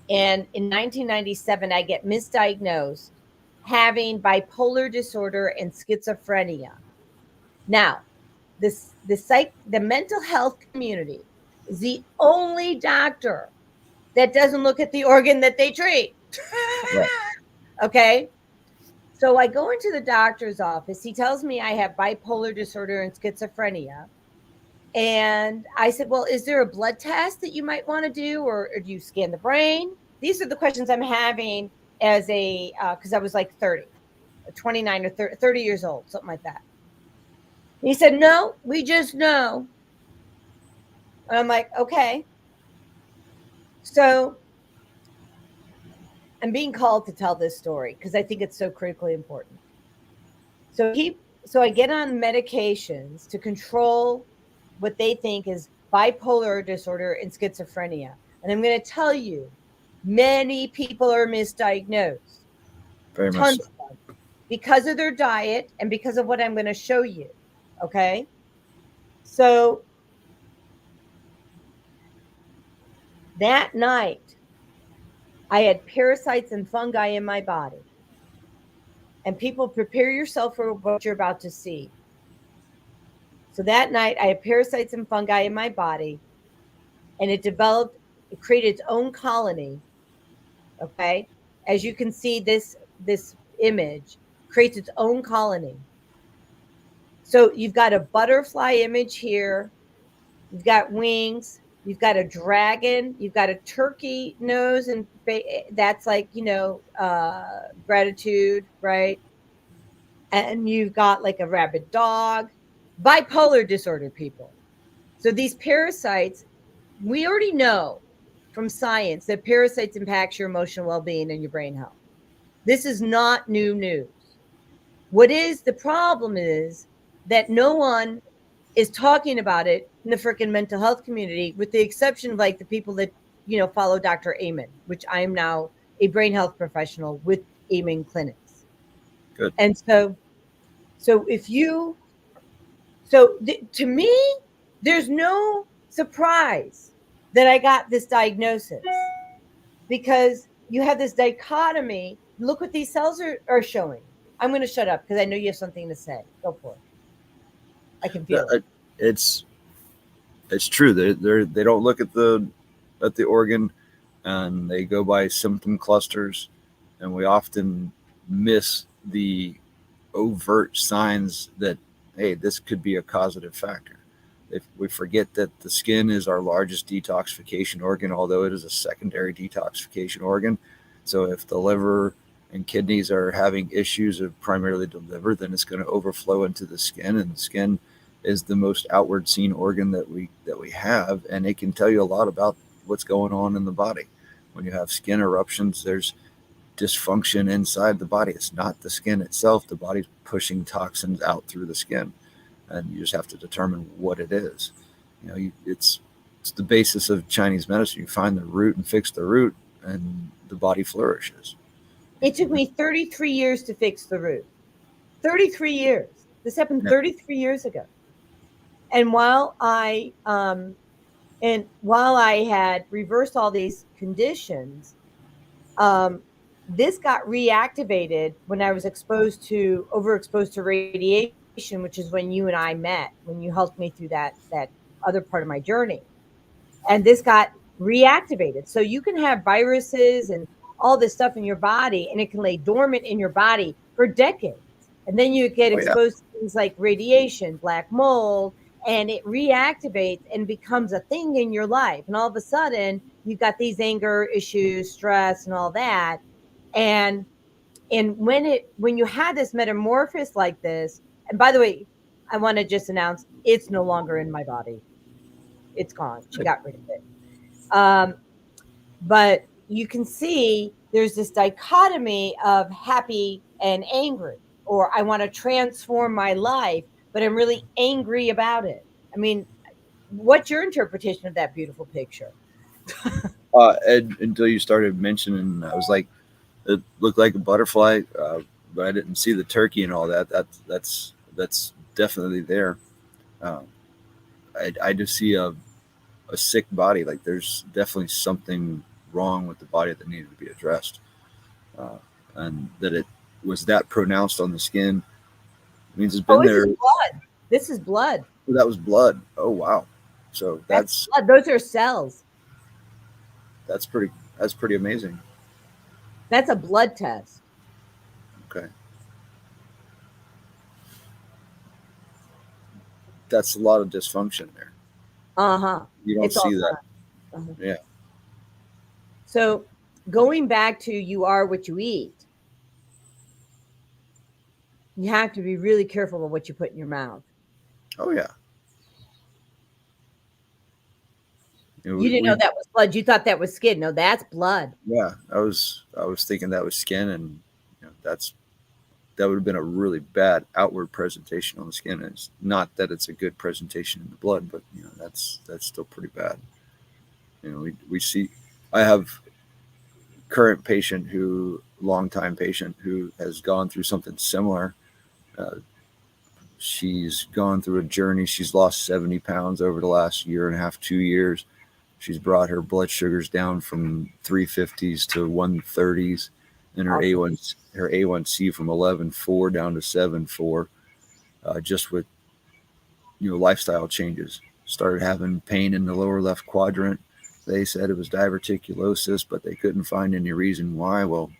And in 1997, I get misdiagnosed having bipolar disorder and schizophrenia. Now, the mental health community is the only doctor that doesn't look at the organ that they treat. Right. Okay. So I go into the doctor's office. He tells me I have bipolar disorder and schizophrenia. And I said, well, is there a blood test that you might want to do, or do you scan the brain? These are the questions I'm having as because I was like 29 or 30 years old, something like that. And he said, no, we just know. And I'm like, okay. So I'm being called to tell this story because I think it's so critically important. So I get on medications to control what they think is bipolar disorder and schizophrenia. And I'm going to tell you, many people are misdiagnosed. Very much so. Because of their diet and because of what I'm going to show you. Okay. So that night, I had parasites and fungi in my body. And people, prepare yourself for what you're about to see. So that night, I had parasites and fungi in my body, and it created its own colony. Okay. As you can see, this image creates its own colony. So you've got a butterfly image here. You've got wings. You've got a dragon. You've got a turkey nose, and that's like, gratitude, right? And you've got like a rabid dog, bipolar disorder people. So these parasites, we already know from science that parasites impact your emotional well-being and your brain health. This is not new news. What is the problem is that no one is talking about it in the freaking mental health community, with the exception of like the people that, follow Dr. Amen, which I am now a brain health professional with Amen clinics. Good. And so to me, there's no surprise that I got this diagnosis, because you have this dichotomy. Look what these cells are showing. I'm going to shut up because I know you have something to say. Go for it. I can feel it. It's true. They don't look at the organ, and they go by symptom clusters, and we often miss the overt signs that, hey, this could be a causative factor. If we forget that the skin is our largest detoxification organ, although it is a secondary detoxification organ. So if the liver and kidneys are having issues of primarily the liver, then it's going to overflow into the skin, and the skin is the most outward seen organ that we have, and it can tell you a lot about what's going on in the body. When you have skin eruptions, there's dysfunction inside the body. It's not the skin itself. The body's pushing toxins out through the skin, and you just have to determine what it is. It's the basis of Chinese medicine. You find the root and fix the root, and the body flourishes. It took me 33 years to fix the root. 33 years. This happened 33 years ago. And while I had reversed all these conditions, this got reactivated when I was overexposed to radiation, which is when you and I met, when you helped me through that other part of my journey. And this got reactivated. So you can have viruses and all this stuff in your body, and it can lay dormant in your body for decades. And then you get exposed to things like radiation, black mold, and it reactivates and becomes a thing in your life. And all of a sudden, you've got these anger issues, stress, and all that. And when you had this metamorphosis like this, and by the way, I want to just announce it's no longer in my body. It's gone. She got rid of it. But you can see there's this dichotomy of happy and angry, or I want to transform my life, but I'm really angry about it. I mean, what's your interpretation of that beautiful picture? Ed, until you started mentioning, I was like, it looked like a butterfly, but I didn't see the turkey and all that. That's definitely there. I just see a sick body. Like there's definitely something wrong with the body that needed to be addressed, and that it was that pronounced on the skin means it's been there. This is blood. Oh, that was blood. Oh wow! So that's blood. Those are cells. That's pretty amazing. That's a blood test. Okay. That's a lot of dysfunction there. You don't see that. Yeah. So going back to you are what you eat, you have to be really careful of what you put in your mouth. Oh yeah. You didn't know that was blood. You thought that was skin. No, that's blood. Yeah, I was thinking that was skin, and that would have been a really bad outward presentation on the skin. It's not that it's a good presentation in the blood, but that's still pretty bad. We see. I have current patient longtime patient who has gone through something similar. She's gone through a journey. She's lost 70 pounds over the last year and a half, 2 years. She's brought her blood sugars down from 350s to 130s, and her A1C from 11.4 down to 7.4, just with lifestyle changes. Started having pain in the lower left quadrant. They said it was diverticulosis, but they couldn't find any reason why. Well,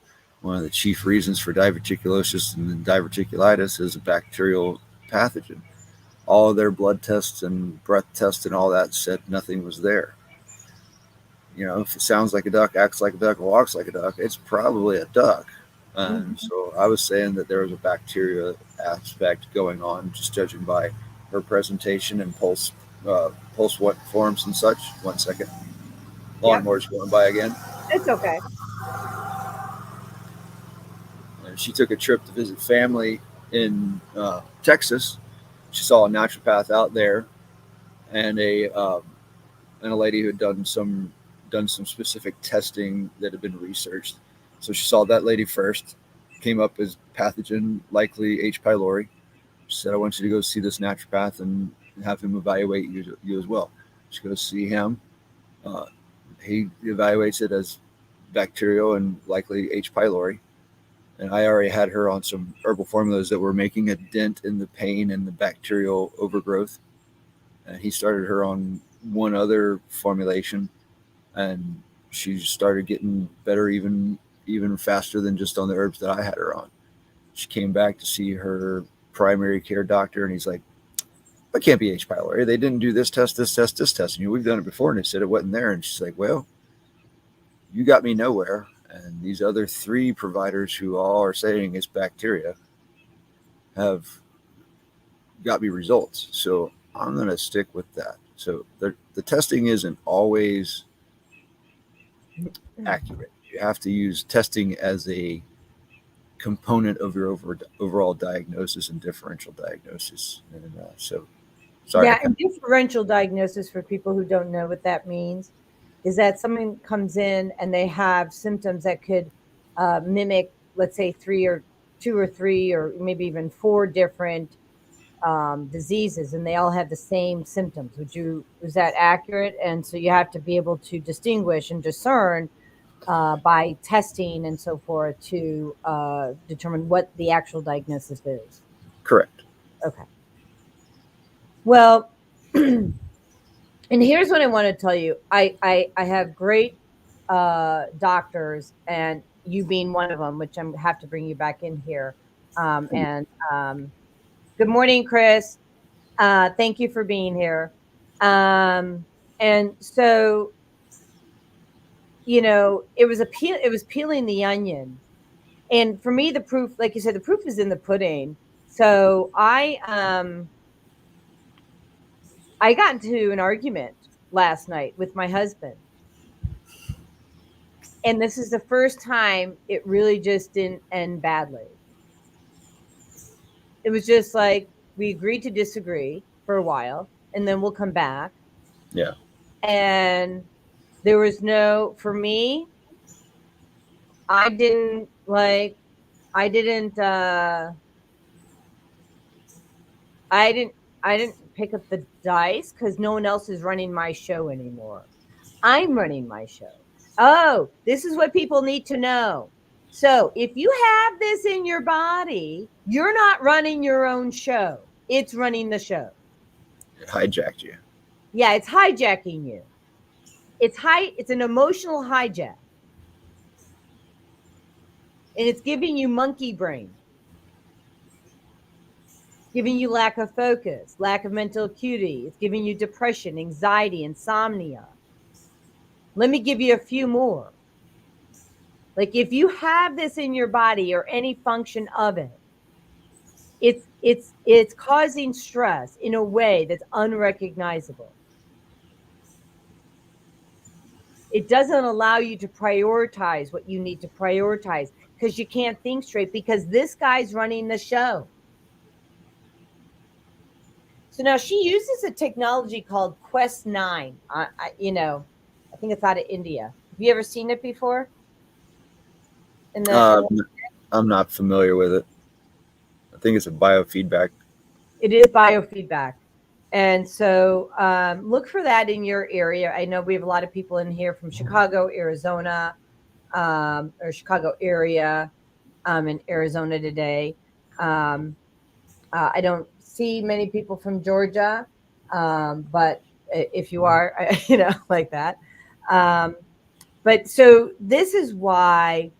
one of the chief reasons for diverticulosis and diverticulitis is a bacterial pathogen. All of their blood tests and breath tests and all that said nothing was there. if it sounds like a duck, acts like a duck, walks like a duck, it's probably a duck. And so I was saying that there was a bacteria aspect going on, just judging by her presentation and pulse what forms and such. 1 second. Lawnmower's going by again. It's okay. And she took a trip to visit family in Texas. She saw a naturopath out there, and a lady who had done some specific testing that had been researched. So she saw that lady first, came up as pathogen likely H. pylori. She said, "I want you to go see this naturopath and have him evaluate you as well." She goes see him. He evaluates it as bacterial and likely H. pylori. And I already had her on some herbal formulas that were making a dent in the pain and the bacterial overgrowth. And he started her on one other formulation, and she started getting better even faster than just on the herbs that I had her on. She came back to see her primary care doctor, and he's like, "That can't be H. pylori. They didn't do this test, this test, this test. And we've done it before," and they said it wasn't there. And she's like, "Well, you got me nowhere. And these other 3 providers who all are saying it's bacteria have got me results. So I'm going to stick with that." So the testing isn't always accurate. You have to use testing as a component of your overall diagnosis and differential diagnosis. And sorry. Yeah, and differential diagnosis, for people who don't know what that means, is that someone comes in and they have symptoms that could mimic, let's say, 2 or 3 or maybe even 4 different diseases, and they all have the same symptoms. Is that accurate? And so you have to be able to distinguish and discern by testing and so forth to determine what the actual diagnosis is. Correct. Okay. Well, and here's what I want to tell you. I have great doctors, and you being one of them, which I have to bring you back in here. Good morning, Chris. Thank you for being here. And so, it was peeling the onion. And for me, the proof, like you said, the proof is in the pudding. So I got into an argument last night with my husband. And this is the first time it really just didn't end badly. It was just like we agreed to disagree for a while, and then we'll come back. Yeah. And there was for me, I didn't pick up the dice because no one else is running my show anymore. I'm running my show. Oh, this is what people need to know. So if you have this in your body, you're not running your own show. It's running the show. It hijacked you. Yeah, it's hijacking you. It's an emotional hijack. And it's giving you monkey brain. Giving you lack of focus, lack of mental acuity. It's giving you depression, anxiety, insomnia. Let me give you a few more. Like if you have this in your body or any function of it, it's causing stress in a way that's unrecognizable. It doesn't allow you to prioritize what you need to prioritize because you can't think straight because this guy's running the show. So now she uses a technology called Quest 9. I think it's out of India. Have you ever seen it before? I'm not familiar with it. I think it's a biofeedback. It is biofeedback. And so look for that in your area. I know we have a lot of people in here from Chicago, Arizona, or Chicago area in Arizona today. I don't see many people from Georgia, but if you are, like that. But so this is why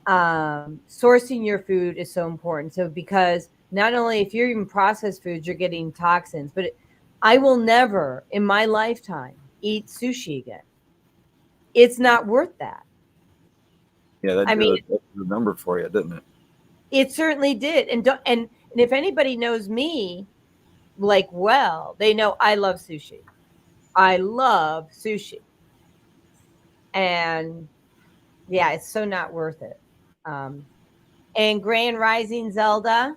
sourcing your food is so important. So because not only if you're eating processed foods, you're getting toxins, but I will never in my lifetime eat sushi again. it's not worth that. Yeah, that did a number for you, didn't it? It certainly did. And if anybody knows me, like, well, they know I love sushi. I love sushi. And yeah, it's so not worth it. And Grand Rising Zelda,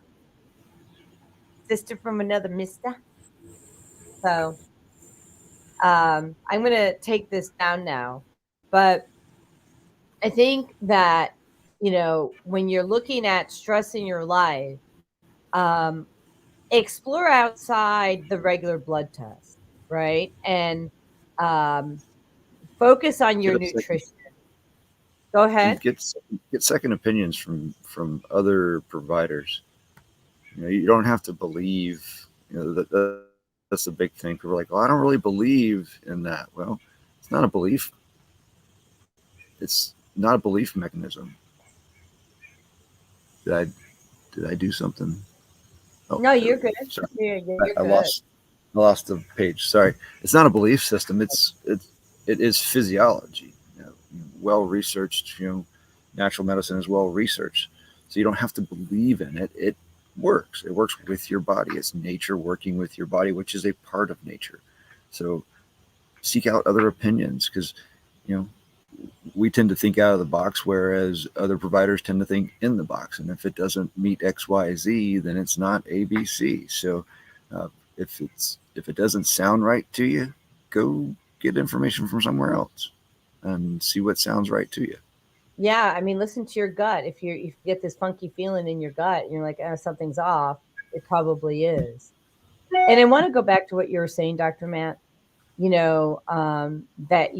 sister from another mister. So I'm going to take this down now. But I think that, when you're looking at stress in your life, explore outside the regular blood test, right? And focus on your nutrition. Go ahead. Get second opinions from other providers. You don't have to believe. That's the big thing. People are like, "Oh, I don't really believe in that." Well, it's not a belief. It's not a belief mechanism. Did I do something? Oh, no, you're good. Sorry. You're I lost the page. Sorry. It's not a belief system. It is physiology. Well researched. Natural medicine is well researched. So you don't have to believe in it. It works. It works with your body. It's nature working with your body, which is a part of nature. So seek out other opinions, because we tend to think out of the box, whereas other providers tend to think in the box. And if it doesn't meet XYZ, then it's not ABC. So if it doesn't sound right to you, go get information from somewhere else and see what sounds right to you. Yeah, I mean, listen to your gut. If you get this funky feeling in your gut, and you're like, something's off, it probably is. And I want to go back to what you were saying, Dr. Matt. That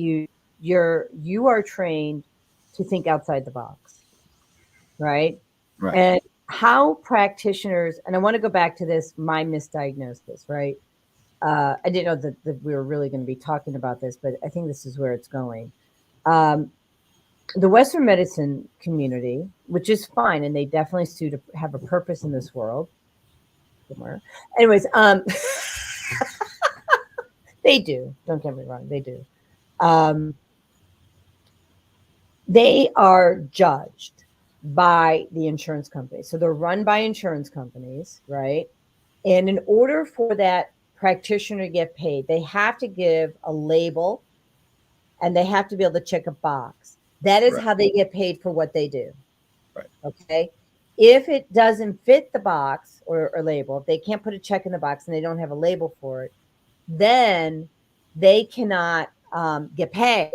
you are trained to think outside the box, right? Right. And how practitioners, and I want to go back to this, my misdiagnosis, right? I didn't know that we were really going to be talking about this, but I think this is where it's going. The Western medicine community, which is fine, and they definitely have a purpose in this world. Somewhere. Anyways, they do. Don't get me wrong. They do. They are judged by the insurance companies. So they're run by insurance companies, right? And in order for that practitioner to get paid, they have to give a label and they have to be able to check a box. That is how they get paid for what they do. Right. Okay. If it doesn't fit the box or label, if they can't put a check in the box and they don't have a label for it, then they cannot get paid.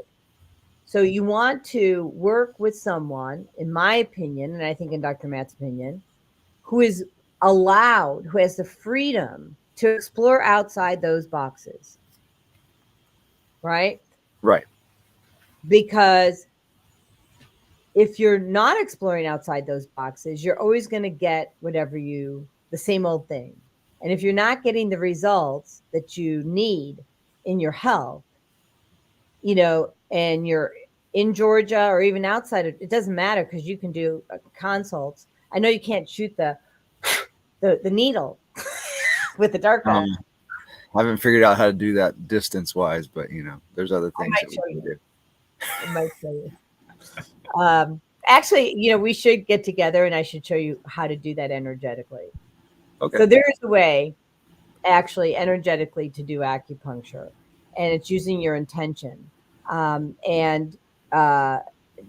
So you want to work with someone, in my opinion, and I think in Dr. Matt's opinion, who is allowed, who has the freedom to explore outside those boxes. Right? Right. Because if you're not exploring outside those boxes, you're always going to get the same old thing. And if you're not getting the results that you need in your health, and you're in Georgia or even outside of, it doesn't matter, because you can do consults. I know you can't shoot the needle with the dart gun. I haven't figured out how to do that distance wise, but there's other things that we can do. I might show you. Actually, we should get together and I should show you how to do that energetically. Okay. So there is a way actually energetically to do acupuncture, and it's using your intention, and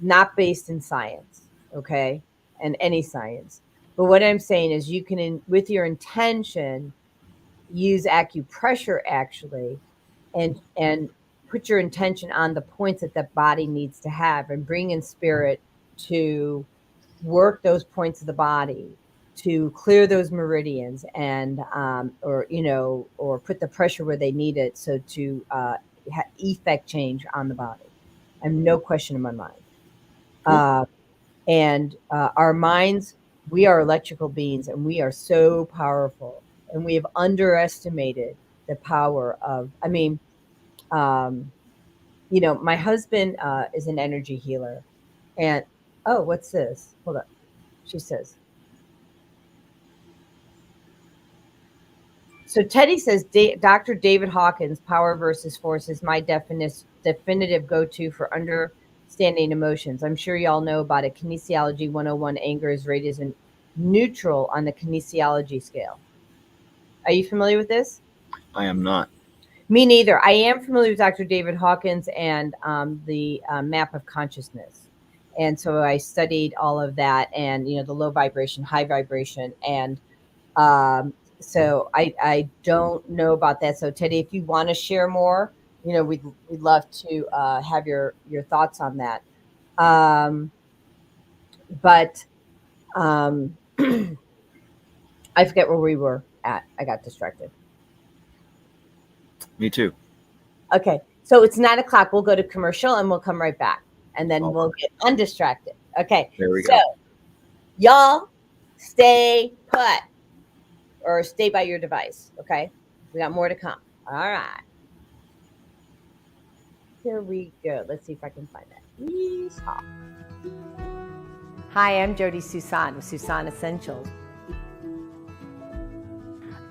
not based in science, okay, and any science. But what I'm saying is you can, with your intention, use acupressure actually, and put your intention on the points that the body needs to have, and bring in spirit to work those points of the body, to clear those meridians, and or put the pressure where they need it, so to effect change on the body. I have no question in my mind. And our minds, we are electrical beings, and we are so powerful, and we have underestimated the power of, my husband is an energy healer, and what's this? Hold on. She says, So Teddy says, Dr. David Hawkins, Power versus Force is my definitive go-to for understanding emotions. I'm sure y'all know about it. Kinesiology 101, anger is rated as neutral on the kinesiology scale. Are you familiar with this? I am not. Me neither. I am familiar with Dr. David Hawkins and the map of consciousness. And so I studied all of that and, the low vibration, high vibration. And so I don't know about that. So Teddy, if you want to share more, we'd love to have your thoughts on that. But I forget where we were at. I got distracted. Me too. Okay. So it's 9:00. We'll go to commercial and we'll come right back. And then we'll get undistracted. Okay. There we so, go. Y'all stay put or stay by your device. Okay. We got more to come. All right. Here we go. Let's see if I can find that. Yeehaw. Hi, I'm Jodi Susan with Susan Essentials.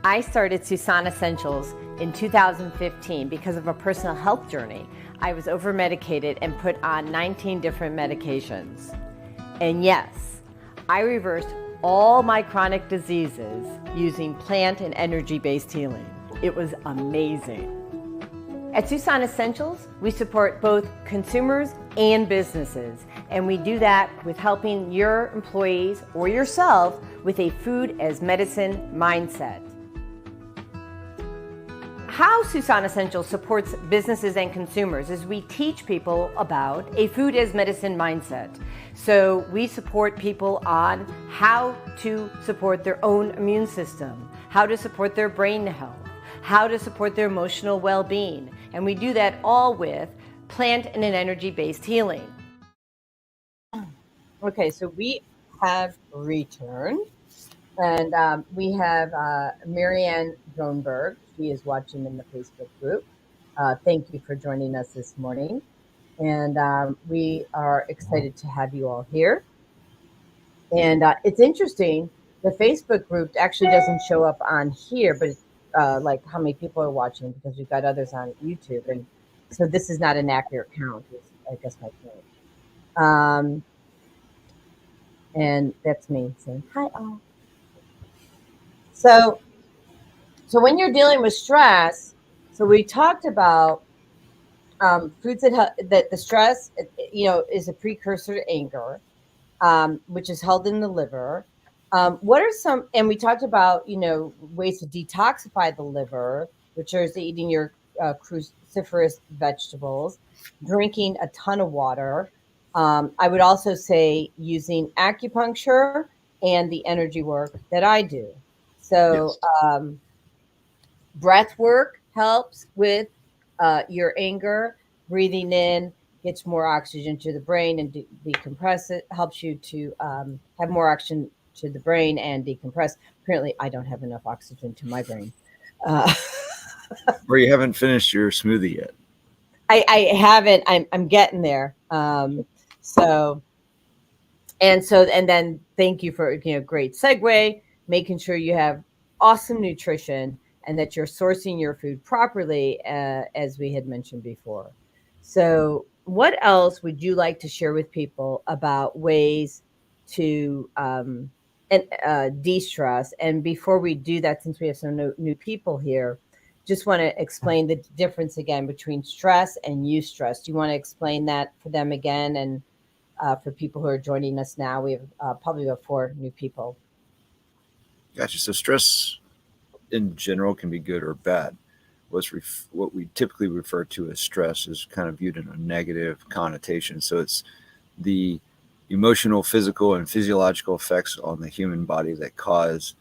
I started Susan Essentials in 2015 because of a personal health journey. I was over-medicated and put on 19 different medications. And yes, I reversed all my chronic diseases using plant and energy-based healing. It was amazing. At Susan Essentials, we support both consumers and businesses, and we do that with helping your employees or yourself with a food as medicine mindset. How Susan Essentials supports businesses and consumers is we teach people about a food as medicine mindset. So we support people on how to support their own immune system, how to support their brain health, how to support their emotional well-being. And we do that all with plant and an energy-based healing. Okay, so we have returned. And we have Marianne Dronberg. She is watching in the Facebook group. Thank you for joining us this morning. And we are excited to have you all here. And it's interesting. The Facebook group actually doesn't show up on here, but it's like how many people are watching because we've got others on YouTube. And so this is not an accurate count, is I guess my point. And that's me saying, hi all. So when you're dealing with stress, so we talked about foods that the stress, is a precursor to anger, which is held in the liver. What are some, and we talked about, ways to detoxify the liver, which is eating your cruciferous vegetables, drinking a ton of water. I would also say using acupuncture and the energy work that I do. So yes. Breath work helps with your anger. Breathing in gets more oxygen to the brain and decompress it. Helps you to have more oxygen to the brain and decompress. Apparently, I don't have enough oxygen to my brain. Or you haven't finished your smoothie yet. I haven't. I'm getting there. And then thank you for great segue. Making sure you have awesome nutrition and that you're sourcing your food properly, as we had mentioned before. So what else would you like to share with people about ways to de-stress? And before we do that, since we have some new people here, just want to explain the difference again between stress and eustress. Do you want to explain that for them again? And for people who are joining us now, we have probably about 4 new people. Gotcha. So stress in general can be good or bad. What we typically refer to as stress is kind of viewed in a negative connotation. So it's the emotional, physical, and physiological effects on the human body that cause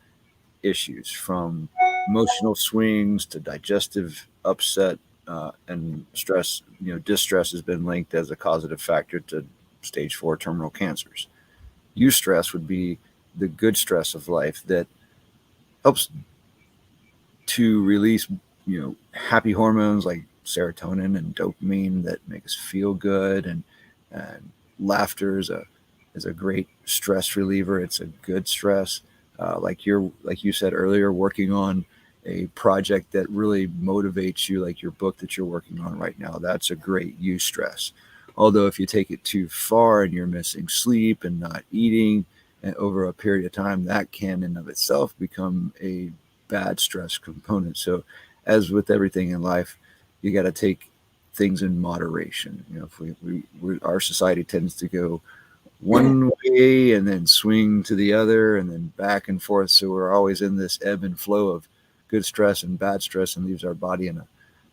issues, from emotional swings to digestive upset, and stress. Distress has been linked as a causative factor to stage 4 terminal cancers. Eustress would be the good stress of life that helps to release, happy hormones like serotonin and dopamine that make us feel good, and laughter is a great stress reliever. It's a good stress. Like you said earlier, working on a project that really motivates you, like your book that you're working on right now, that's a great Eustress. Although if you take it too far and you're missing sleep and not eating and over a period of time, that can in of itself become a bad stress component. So as with everything in life, you got to take things in moderation. You know, if our society tends to go one way and then swing to the other and then back and forth. So we're always in this ebb and flow of good stress and bad stress, and leaves our body in a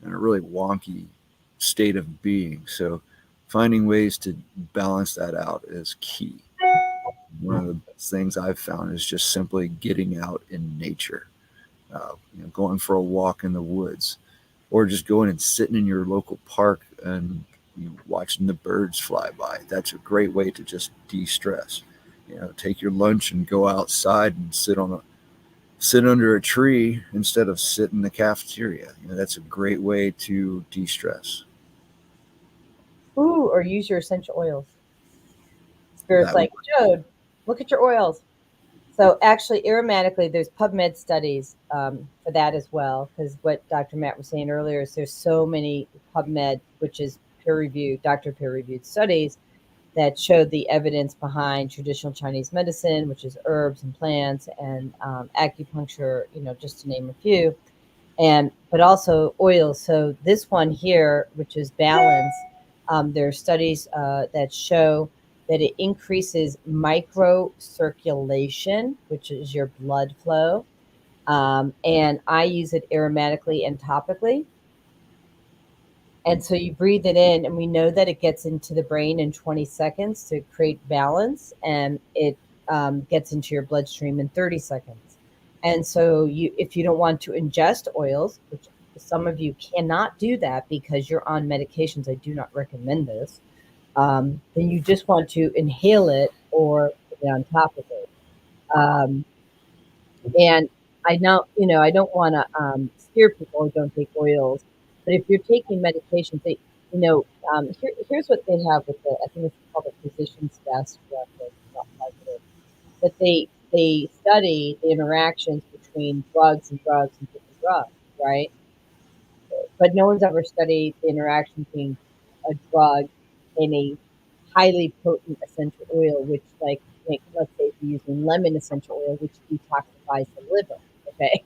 really wonky state of being. So finding ways to balance that out is key. One of the best things I've found is just simply getting out in nature, going for a walk in the woods, or just going and sitting in your local park and watching the birds fly by. That's a great way to just de-stress. Take your lunch and go outside and sit under a tree instead of sit in the cafeteria. That's a great way to de-stress. Ooh, or use your essential oils. Spirit's like, Jode, look at your oils. So actually, aromatically, there's PubMed studies for that as well, because what Dr. Matt was saying earlier is there's so many PubMed, which is peer-reviewed studies that showed the evidence behind traditional Chinese medicine, which is herbs and plants, and acupuncture, just to name a few, but also oils. So this one here, which is balance, there are studies that show that it increases microcirculation, which is your blood flow. And I use it aromatically and topically. And so you breathe it in, and we know that it gets into the brain in 20 seconds to create balance, and it gets into your bloodstream in 30 seconds. And so if you don't want to ingest oils, which some of you cannot do that because you're on medications, I do not recommend this, then you just want to inhale it or put it on top of it. And I know, I don't want to scare people who don't take oils. But if you're taking medications, here's what they have with I think it's called a physician's desk record, not positive. But they study the interactions between drugs and different drugs, right? But no one's ever studied the interaction between a drug and a highly potent essential oil, which let's say if you're using lemon essential oil, which detoxifies the liver, okay?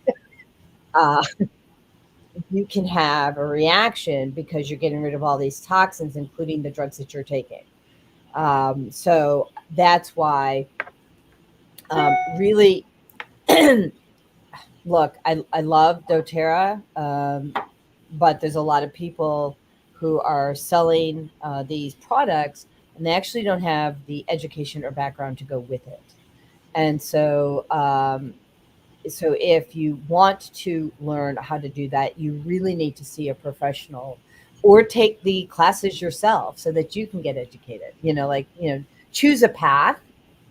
You can have a reaction because you're getting rid of all these toxins, including the drugs that you're taking. So that's why, really, look, I love doTERRA, but there's a lot of people who are selling these products, and they actually don't have the education or background to go with it. And so so if you want to learn how to do that, you really need to see a professional or take the classes yourself so that you can get educated, choose a path,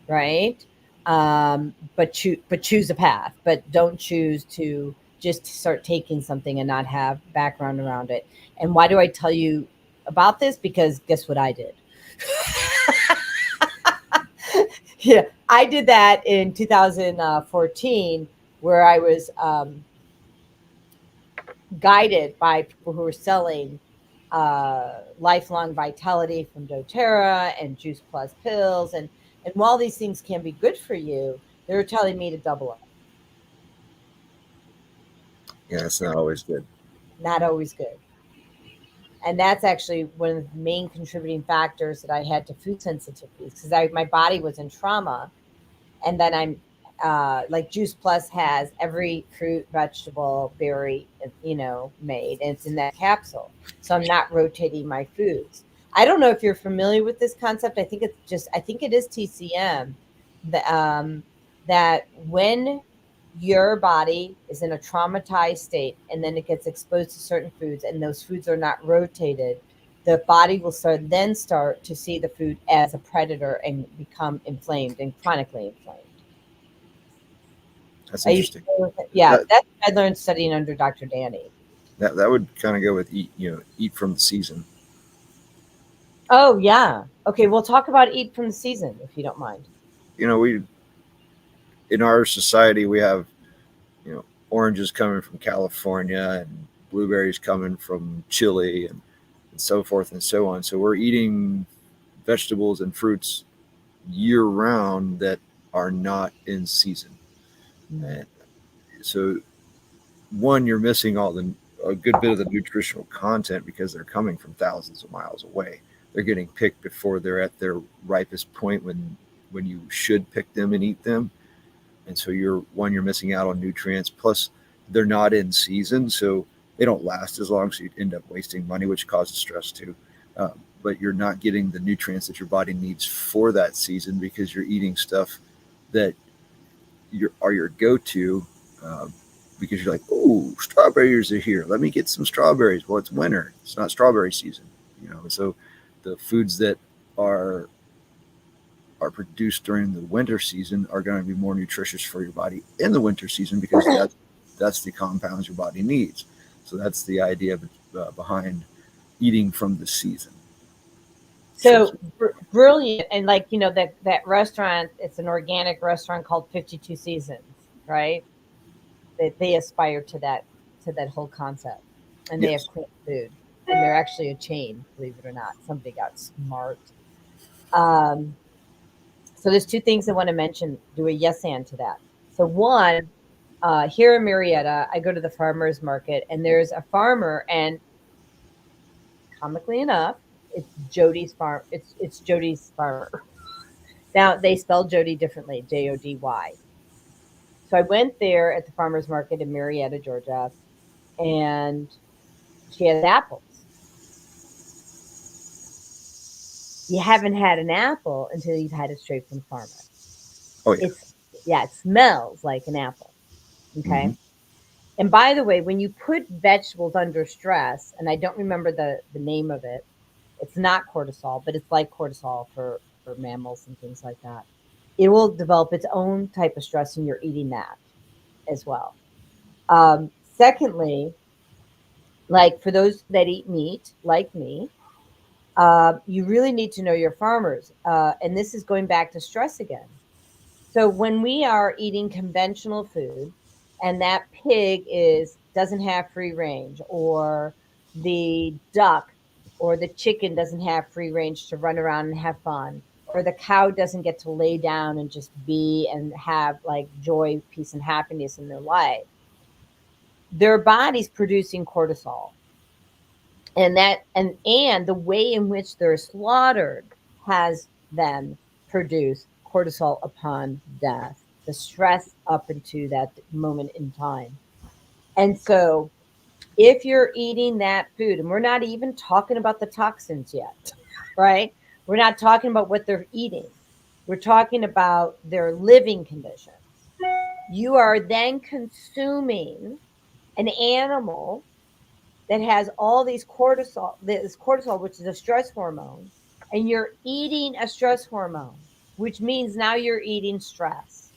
right? But choose a path, but don't choose to just start taking something and not have background around it. And why do I tell you about this? Because guess what I did? Yeah, I did that in 2014, where I was guided by people who were selling lifelong vitality from doTERRA and Juice Plus pills. And while these things can be good for you, they were telling me to double up. Yeah, it's not always good. Not always good. And that's actually one of the main contributing factors that I had to food sensitivities, because my body was in trauma. And then I'm like Juice Plus has every fruit, vegetable, berry, made, and it's in that capsule. So I'm not rotating my foods. I don't know if you're familiar with this concept. I think it is TCM, that when your body is in a traumatized state and then it gets exposed to certain foods and those foods are not rotated, the body will start to see the food as a predator and become inflamed and chronically inflamed. That's interesting. That's what I learned studying under Dr. Danny. That would kind of go with eat from the season. Oh yeah. Okay, we'll talk about eat from the season if you don't mind. We in our society we have oranges coming from California and blueberries coming from Chile and so forth and so on. So we're eating vegetables and fruits year round that are not in season. And so one, you're missing a good bit of the nutritional content because they're coming from thousands of miles away. They're getting picked before they're at their ripest point when you should pick them and eat them. And so you're missing out on nutrients. Plus, they're not in season, so they don't last as long. So you end up wasting money, which causes stress too. But you're not getting the nutrients that your body needs for that season because you're eating stuff that are your go-to. Because you're like, oh, strawberries are here. Let me get some strawberries. Well, it's winter. It's not strawberry season, So the foods that are produced during the winter season are going to be more nutritious for your body in the winter season because that's the compounds your body needs. So that's the idea behind eating from the season. So brilliant. And that restaurant, it's an organic restaurant called 52 Seasons, right? They aspire to that whole concept, and they have clean food, and they're actually a chain, believe it or not. Somebody got smart. So there's two things I want to mention, do a yes and to that. So one, here in Marietta, I go to the farmer's market, and there's a farmer, and comically enough, it's Jodi's farm. It's Jodi's farmer. Now they spell Jodi differently, Jody. So I went there at the farmer's market in Marietta, Georgia, and she has apples. You haven't had an apple until you've had it straight from the farmer. Oh, yeah. It smells like an apple. Okay. Mm-hmm. And by the way, when you put vegetables under stress, and I don't remember the name of it, it's not cortisol, but it's like cortisol for mammals and things like that. It will develop its own type of stress, and you're eating that as well. Secondly, like for those that eat meat, like me, you really need to know your farmers. And this is going back to stress again. So when we are eating conventional food and that pig doesn't have free range, or the duck or the chicken doesn't have free range to run around and have fun, or the cow doesn't get to lay down and just be and have like joy, peace, and happiness in their life, their body's producing cortisol. And the way in which they're slaughtered has them produce cortisol upon death, the stress up into that moment in time. And so if you're eating that food, and we're not even talking about the toxins yet, right? We're not talking about what they're eating. We're talking about their living conditions. You are then consuming an animal that has all these cortisol, which is a stress hormone, and you're eating a stress hormone, which means now you're eating stress.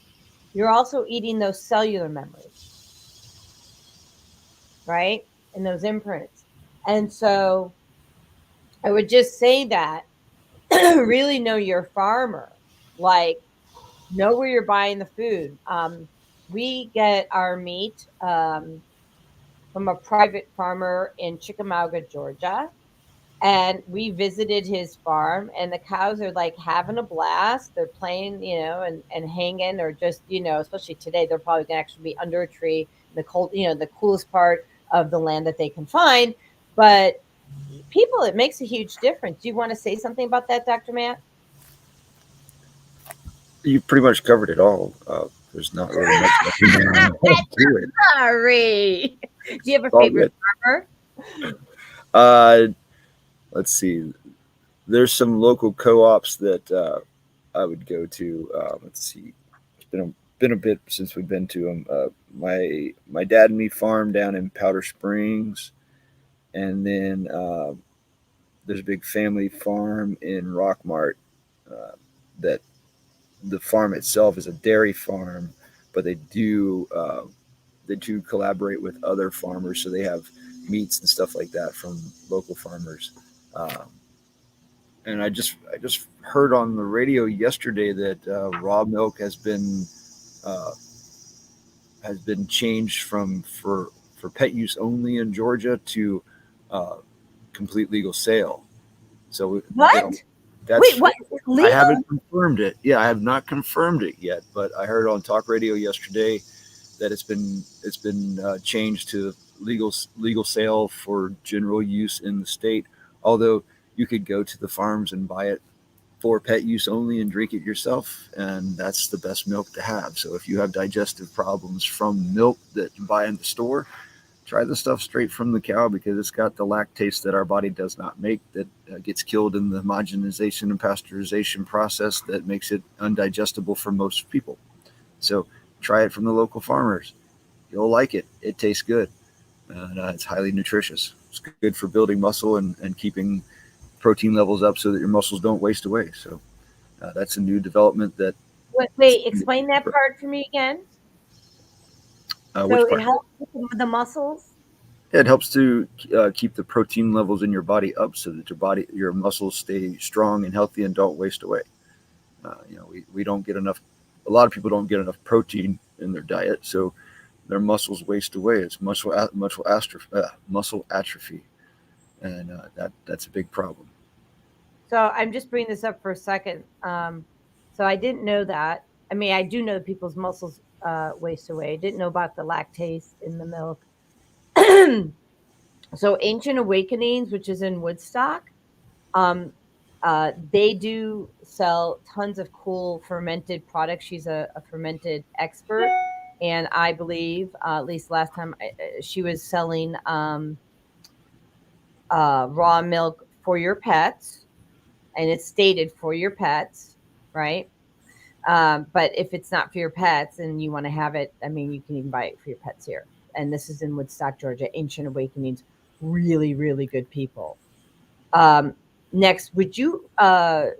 You're also eating those cellular memories, right? And those imprints. And so I would just say that really know your farmer, like know where you're buying the food. We get our meat from a private farmer in Chickamauga, Georgia. And we visited his farm, and the cows are like having a blast. They're playing, and hanging, or just, especially today, they're probably going to actually be under a tree, the coolest part of the land that they can find. But people, it makes a huge difference. Do you want to say something about that, Dr. Matt? You pretty much covered it all. There's not really much to it. Sorry. Do you have a favorite farmer? Let's see. There's some local co-ops that I would go to. Let's see. It's been a bit since we've been to them. My dad and me farm down in Powder Springs, and then there's a big family farm in Rockmart that the farm itself is a dairy farm, but they do collaborate with other farmers, so they have meats and stuff like that from local farmers. And I just heard on the radio yesterday that raw milk has has been changed from for pet use only in Georgia to complete legal sale. So what? That's Wait, what? I haven't confirmed it. Yeah, I have not confirmed it yet, but I heard on talk radio yesterday that it's been changed to legal sale for general use in the state. Although you could go to the farms and buy it for pet use only and drink it yourself, and that's the best milk to have. So if you have digestive problems from milk that you buy in the store, try the stuff straight from the cow, because it's got the lactase that our body does not make, that gets killed in the homogenization and pasteurization process that makes it undigestible for most people. So try it from the local farmers. You'll like it. It tastes good. And it's highly nutritious. It's good for building muscle and keeping protein levels up so that your muscles don't waste away. So that's a new development that... Wait, explain that part for me again. So it helps with the muscles? It helps to keep the protein levels in your body up so that your muscles stay strong and healthy and don't waste away. We don't get enough, a lot of people don't get enough protein in their diet, so their muscles waste away. It's muscle atrophy, and that's a big problem. So I'm just bringing this up for a second. So I didn't know that. I mean, I do know that people's muscles waste away. I didn't know about the lactase in the milk. So Ancient Awakenings, which is in Woodstock, they do sell tons of cool fermented products. She's a fermented expert, and I believe, at least last time, she was selling raw milk for your pets, and it's stated for your pets, right? But if it's not for your pets and you want to have it, I mean, you can even buy it for your pets here. And this is in Woodstock, Georgia. Ancient Awakenings, really, really good people. Next, would you, I'll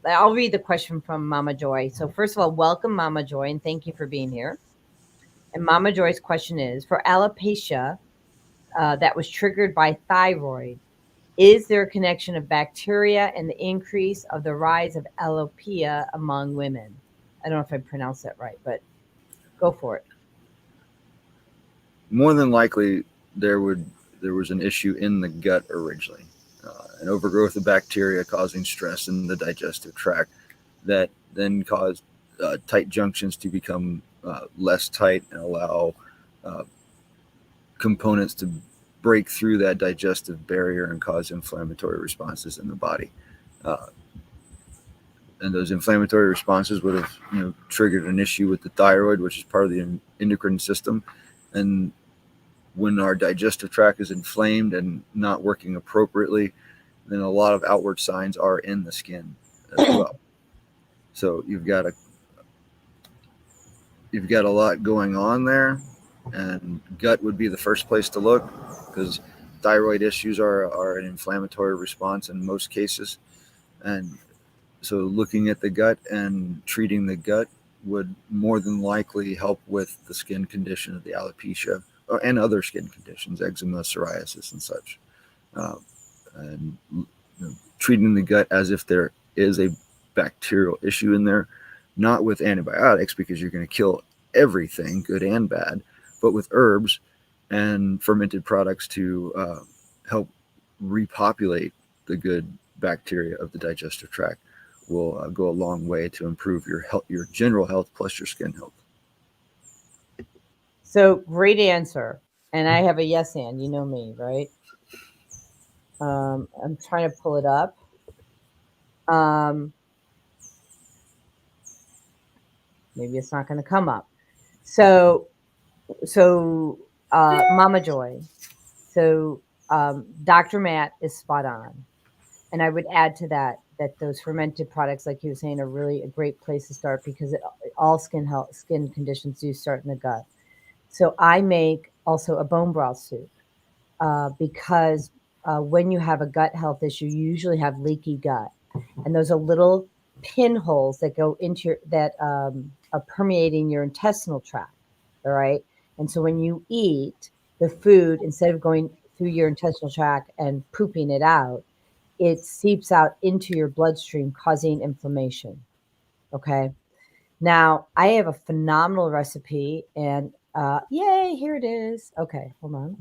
read the question from Mama Joy. So first of all, welcome Mama Joy, and thank you for being here. And Mama Joy's question is, for alopecia that was triggered by thyroid, is there a connection of bacteria and the increase of the rise of alopecia among women? I don't know if I pronounced that right, but go for it. More than likely, there was an issue in the gut originally, an overgrowth of bacteria causing stress in the digestive tract that then caused tight junctions to become less tight and allow components to break through that digestive barrier and cause inflammatory responses in the body. And those inflammatory responses would have triggered an issue with the thyroid, which is part of the endocrine system. And when our digestive tract is inflamed and not working appropriately, then a lot of outward signs are in the skin as well. So you've got a lot going on there, and gut would be the first place to look, because thyroid issues are an inflammatory response in most cases. And so looking at the gut and treating the gut would more than likely help with the skin condition of the alopecia and other skin conditions, eczema, psoriasis, and such. And treating the gut as if there is a bacterial issue in there, not with antibiotics, because you're going to kill everything, good and bad, but with herbs and fermented products to help repopulate the good bacteria of the digestive tract will go a long way to improve your health, your general health, plus your skin health. So great answer. And I have a yes and, you know me, right? I'm trying to pull it up. Maybe it's not going to come up. So Mama Joy. So Dr. Matt is spot on. And I would add to that those fermented products, like you were saying, are really a great place to start, because all skin conditions do start in the gut. So I make also a bone broth soup because when you have a gut health issue, you usually have leaky gut. And those are little pinholes that go into that are permeating your intestinal tract. All right. And so when you eat the food, instead of going through your intestinal tract and pooping it out, it seeps out into your bloodstream, causing inflammation. Okay. Now, I have a phenomenal recipe, and yay, here it is. Okay, hold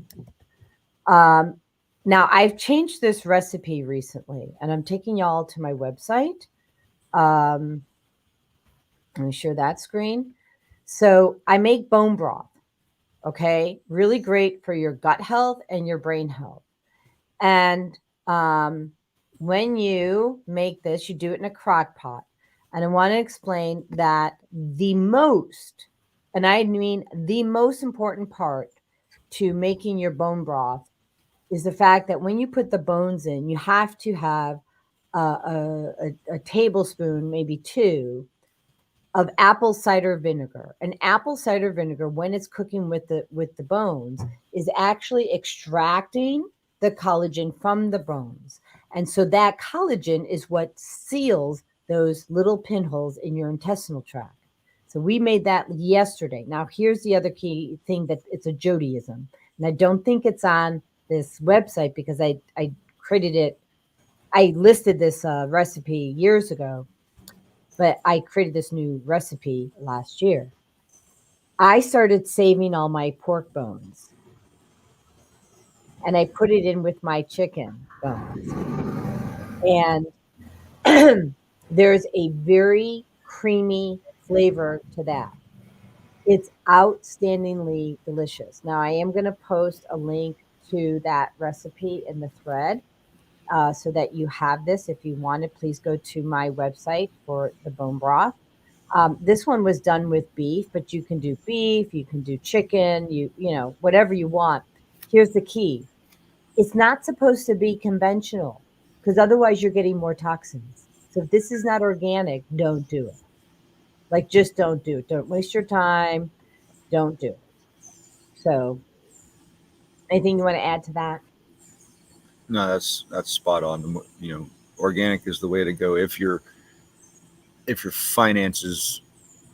on. Now, I've changed this recipe recently, and I'm taking y'all to my website. Let me share that screen. So I make bone broth, okay? Really great for your gut health and your brain health. And when you make this, you do it in a crock pot. And I want to explain that the most, and I mean the most important part to making your bone broth is the fact that when you put the bones in, you have to have a tablespoon, maybe two, of apple cider vinegar. And apple cider vinegar, when it's cooking with the bones, is actually extracting the collagen from the bones. And so that collagen is what seals those little pinholes in your intestinal tract. So we made that yesterday. Now here's the other key thing, that it's a jodyism. And I don't think it's on this website because I created it. I listed this recipe years ago, but I created this new recipe last year. I started saving all my pork bones and I put it in with my chicken bones. And there's a very creamy flavor to that. It's outstandingly delicious. Now, I am going to post a link to that recipe in the thread so that you have this. If you want it, please go to my website for the bone broth. This one was done with beef, but you can do beef, you can do chicken, you know, whatever you want. Here's the key. It's not supposed to be conventional because otherwise you're getting more toxins. So if this is not organic, don't do it. Like, just don't do it. Don't waste your time. Don't do it. So anything you want to add to that? No, that's spot on. You know, organic is the way to go if your finances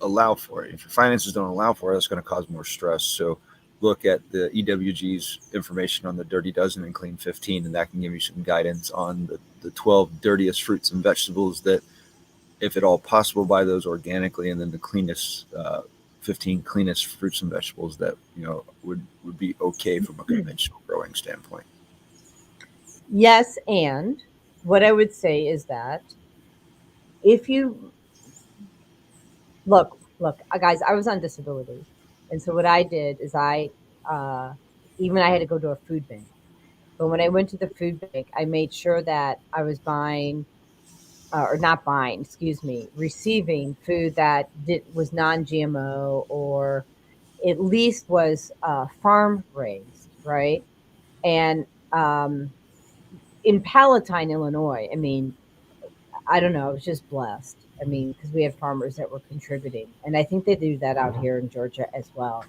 allow for it. If your finances don't allow for it, that's going to cause more stress. So look at the EWG's information on the Dirty Dozen and Clean 15, and that can give you some guidance on the 12 dirtiest fruits and vegetables that, if at all possible, buy those organically, and then the cleanest 15 cleanest fruits and vegetables that, you know, would be okay from a conventional growing standpoint. Yes, and what I would say is that if you look, guys, I was on disability, and so what I did is I had to go to a food bank. But when I went to the food bank, I made sure that I was receiving food that was non-GMO, or at least was farm raised, right? And in Palatine, Illinois, I mean, I don't know, I was just blessed. I mean, because we had farmers that were contributing. And I think they do that out here in Georgia as well.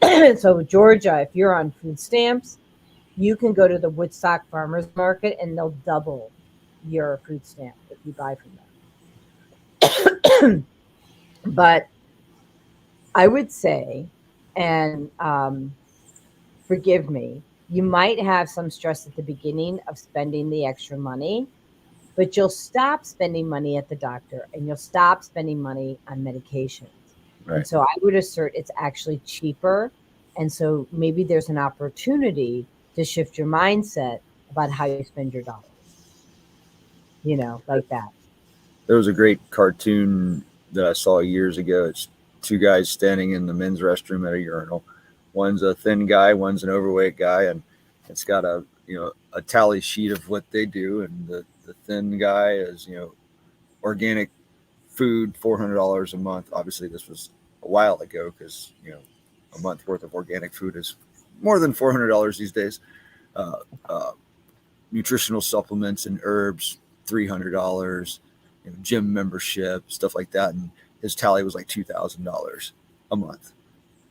So Georgia, if you're on food stamps, you can go to the Woodstock Farmers Market and they'll double your food stamp if you buy from them. But I would say, and forgive me, you might have some stress at the beginning of spending the extra money, but you'll stop spending money at the doctor and you'll stop spending money on medications. Right. And so I would assert it's actually cheaper. And so maybe there's an opportunity to shift your mindset about how you spend your dollars, you know, like that. There was a great cartoon that I saw years ago. It's two guys standing in the men's restroom at a urinal. One's a thin guy, one's an overweight guy, and it's got a tally sheet of what they do. And the thin guy is, organic food, $400 a month. Obviously, this was a while ago because, a month worth of organic food is more than $400 these days. Nutritional supplements and herbs, $300, gym membership, stuff like that. And his tally was like $2,000 a month.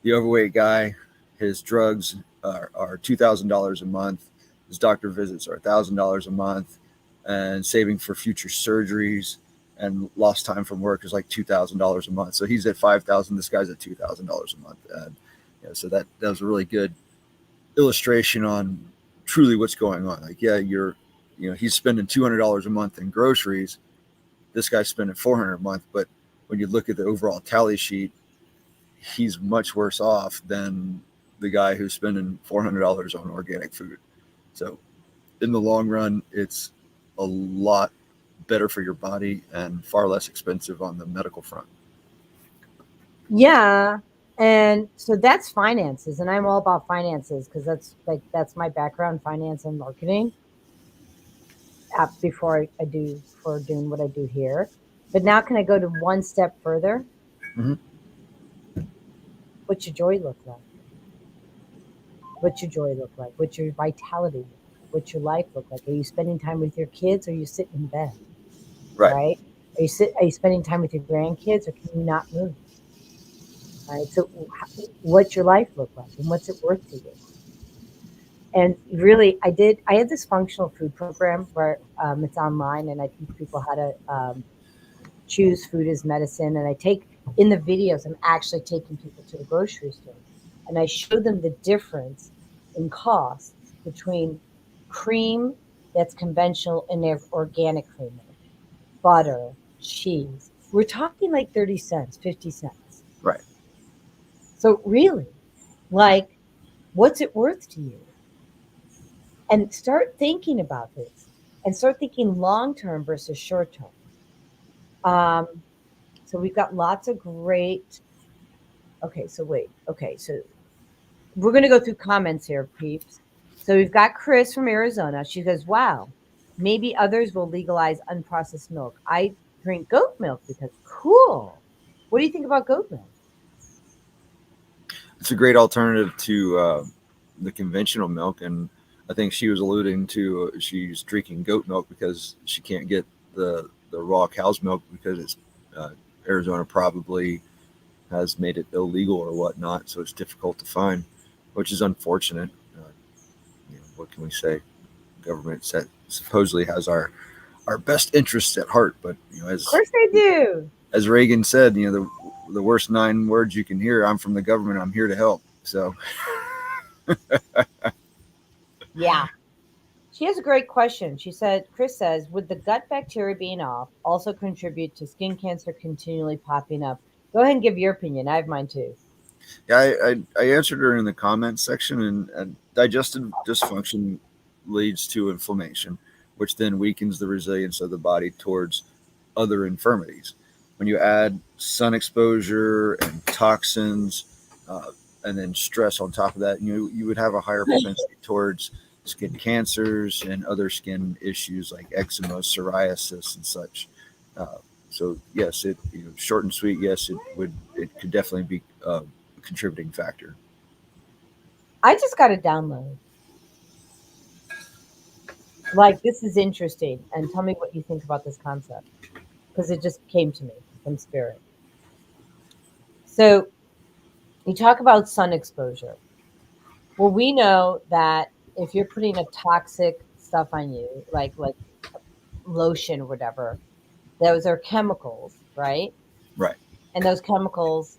The overweight guy, his drugs are $2,000 a month. His doctor visits are $1,000 a month, and saving for future surgeries and lost time from work is like $2,000 a month. So he's at $5,000. This guy's at $2,000 a month. And so that was a really good illustration on truly what's going on. Like, he's spending $200 a month in groceries. This guy's spending $400 a month, but when you look at the overall tally sheet, he's much worse off than the guy who's spending $400 on organic food. So in the long run, it's a lot better for your body and far less expensive on the medical front. Yeah. And so that's finances, and I'm all about finances because that's my background, finance and marketing. Before doing what I do here, but now can I go to one step further? Mm-hmm. What's your joy look like? What's your joy look like? What's your vitality? What's your life look like? Are you spending time with your kids, or are you sitting in bed? Right? Are you spending time with your grandkids, or can you not move? Right. So what's your life look like, and what's it worth to you? And really, I had this functional food program where it's online, and I teach people how to choose food as medicine. And in the videos, I'm actually taking people to the grocery store, and I show them the difference in cost between cream that's conventional and their organic creamer, butter, cheese. We're talking like 30 cents, 50 cents. Right. So really, like, what's it worth to you? And start thinking about this, and start thinking long-term versus short-term. So we've got lots of great. Okay, so we're going to go through comments here, peeps. So we've got Chris from Arizona. She goes, wow, maybe others will legalize unprocessed milk. I drink goat milk because cool. What do you think about goat milk? It's a great alternative to the conventional milk. And I think she was alluding to she's drinking goat milk because she can't get the raw cow's milk because it's Arizona probably has made it illegal or whatnot. So it's difficult to find, which is unfortunate. What can we say? Government supposedly has our best interests at heart, but of course they do. As Reagan said, the worst 9 words you can hear: I'm from the government, I'm here to help. So yeah. She has a great question. She said, Chris says, would the gut bacteria being off also contribute to skin cancer continually popping up? Go ahead and give your opinion. I have mine too. Yeah, I answered her in the comments section, and digestive dysfunction leads to inflammation, which then weakens the resilience of the body towards other infirmities. When you add sun exposure and toxins, and then stress on top of that, you would have a higher propensity towards skin cancers and other skin issues like eczema, psoriasis, and such. So yes, it short and sweet. Yes, it could definitely be a contributing factor. I just got to download. Like, this is interesting, and tell me what you think about this concept, because it just came to me from spirit. So you talk about sun exposure. Well, we know that if you're putting a toxic stuff on you, like lotion or whatever, those are chemicals, right? Right. And those chemicals,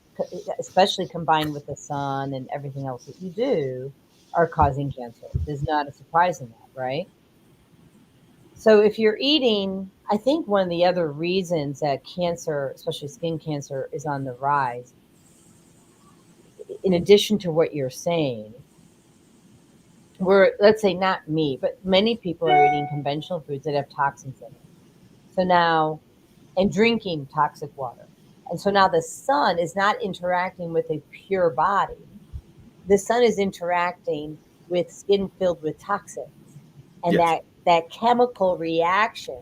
especially combined with the sun and everything else that you do, are causing cancer. There's not a surprise in that, right? So if you're eating, I think one of the other reasons that cancer, especially skin cancer, is on the rise, in addition to what you're saying, let's say not me, but many people are eating conventional foods that have toxins in it. So now, and drinking toxic water. And so now the sun is not interacting with a pure body. The sun is interacting with skin filled with toxins. And yes, that chemical reaction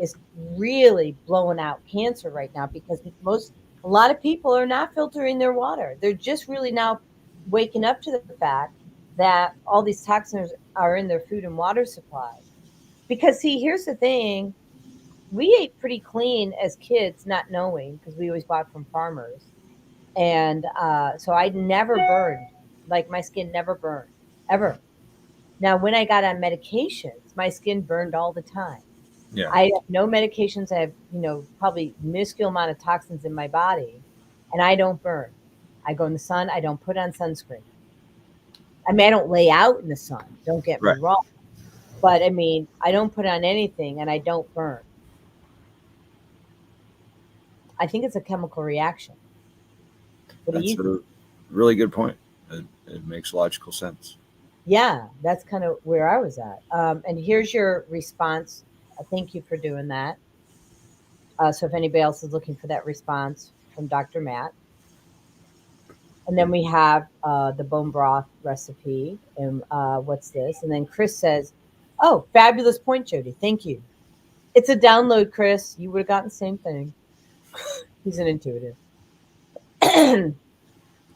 is really blowing out cancer right now, because a lot of people are not filtering their water. They're just really now waking up to the fact that all these toxins are in their food and water supply. Because see, here's the thing. We ate pretty clean as kids, not knowing, because we always bought from farmers. And so I never burned. Like, my skin never burned, ever. Now, when I got on medications, my skin burned all the time. Yeah. I have no medications. I have, probably minuscule amount of toxins in my body, and I don't burn. I go in the sun. I don't put on sunscreen. I mean, I don't lay out in the sun. Don't get me wrong. But, I mean, I don't put on anything, and I don't burn. I think it's a chemical reaction. That's a really good point. It makes logical sense. Yeah, that's kind of where I was at. And here's your response. Thank you for doing that. So if anybody else is looking for that response from Dr. Matt. And then we have the bone broth recipe. And what's this? And then Chris says, oh, fabulous point, Jodi. Thank you. It's a download, Chris. You would have gotten the same thing. He's an intuitive.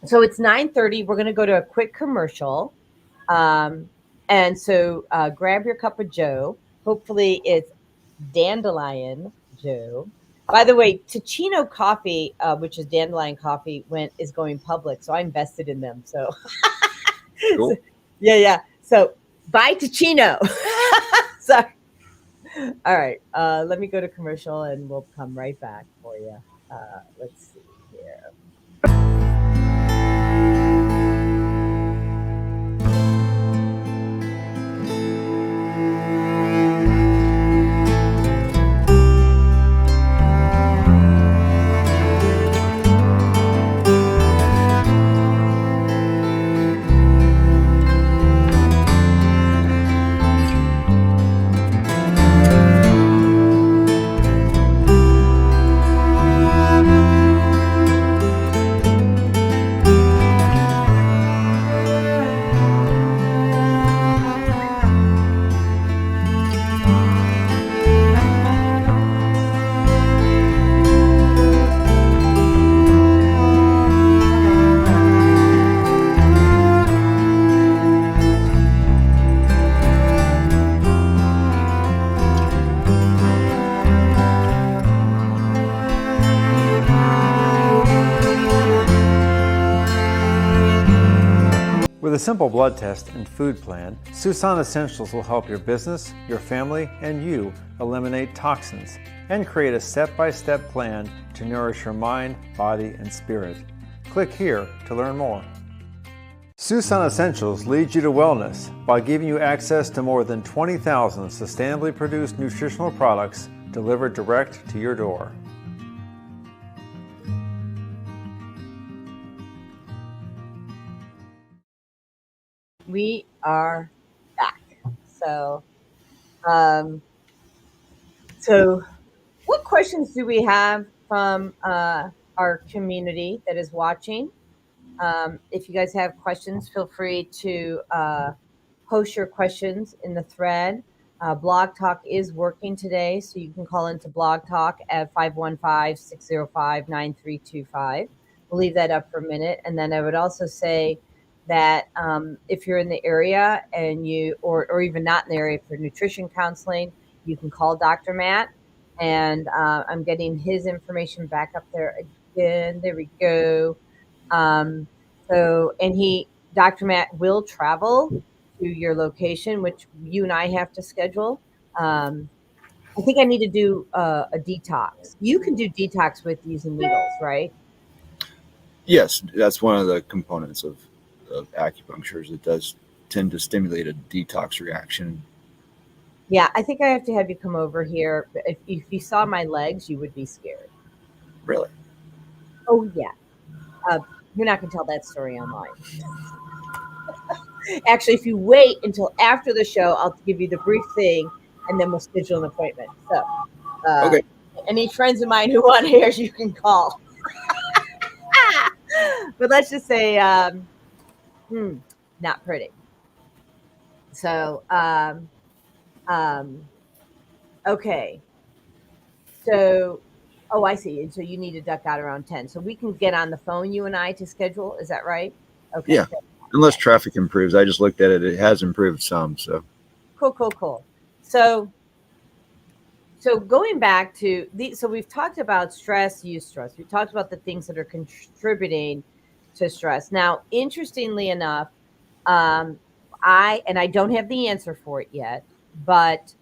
So it's 9:30. We're going to go to a quick commercial. And so grab your cup of joe. Hopefully it's dandelion joe. By the way, Ticino Coffee, which is dandelion coffee, is going public. So I invested in them. So, Cool. Yeah. So buy Ticino. So, all right. Let me go to commercial and we'll come right back for you. Let's see here. With a simple blood test and food plan, Susan Essentials will help your business, your family, and you eliminate toxins and create a step-by-step plan to nourish your mind, body, and spirit. Click here to learn more. Susan Essentials leads you to wellness by giving you access to more than 20,000 sustainably produced nutritional products delivered direct to your door. We are back. So what questions do we have from our community that is watching? If you guys have questions, feel free to post your questions in the thread. BlogTalk is working today, so you can call into BlogTalk at 515-605-9325. We'll leave that up for a minute. And then I would also say that if you're in the area and or even not in the area for nutrition counseling, you can call Dr. Matt. And I'm getting his information back up there again. There we go. Dr. Matt will travel to your location, which you and I have to schedule. I think I need to do a detox. You can do detox with using needles, right? Yes, that's one of the components of acupuncture. It does tend to stimulate a detox reaction. Yeah, I think I have to have you come over here. If you saw my legs, you would be scared. Really? Oh, yeah. You're not going to tell that story online. Actually, if you wait until after the show, I'll give you the brief thing, and then we'll schedule an appointment. So, Okay. Any friends of mine who want hairs, you can call. But let's just say, not pretty. So, okay. So, oh, I see. So you need to duck out around 10. So we can get on the phone, you and I, to schedule. Is that right? Okay. Yeah. Unless traffic improves. I just looked at it. It has improved some. So Cool. So going back to so we've talked about stress, eustress. We've talked about the things that are contributing to stress. Now, interestingly enough, I don't have the answer for it yet, but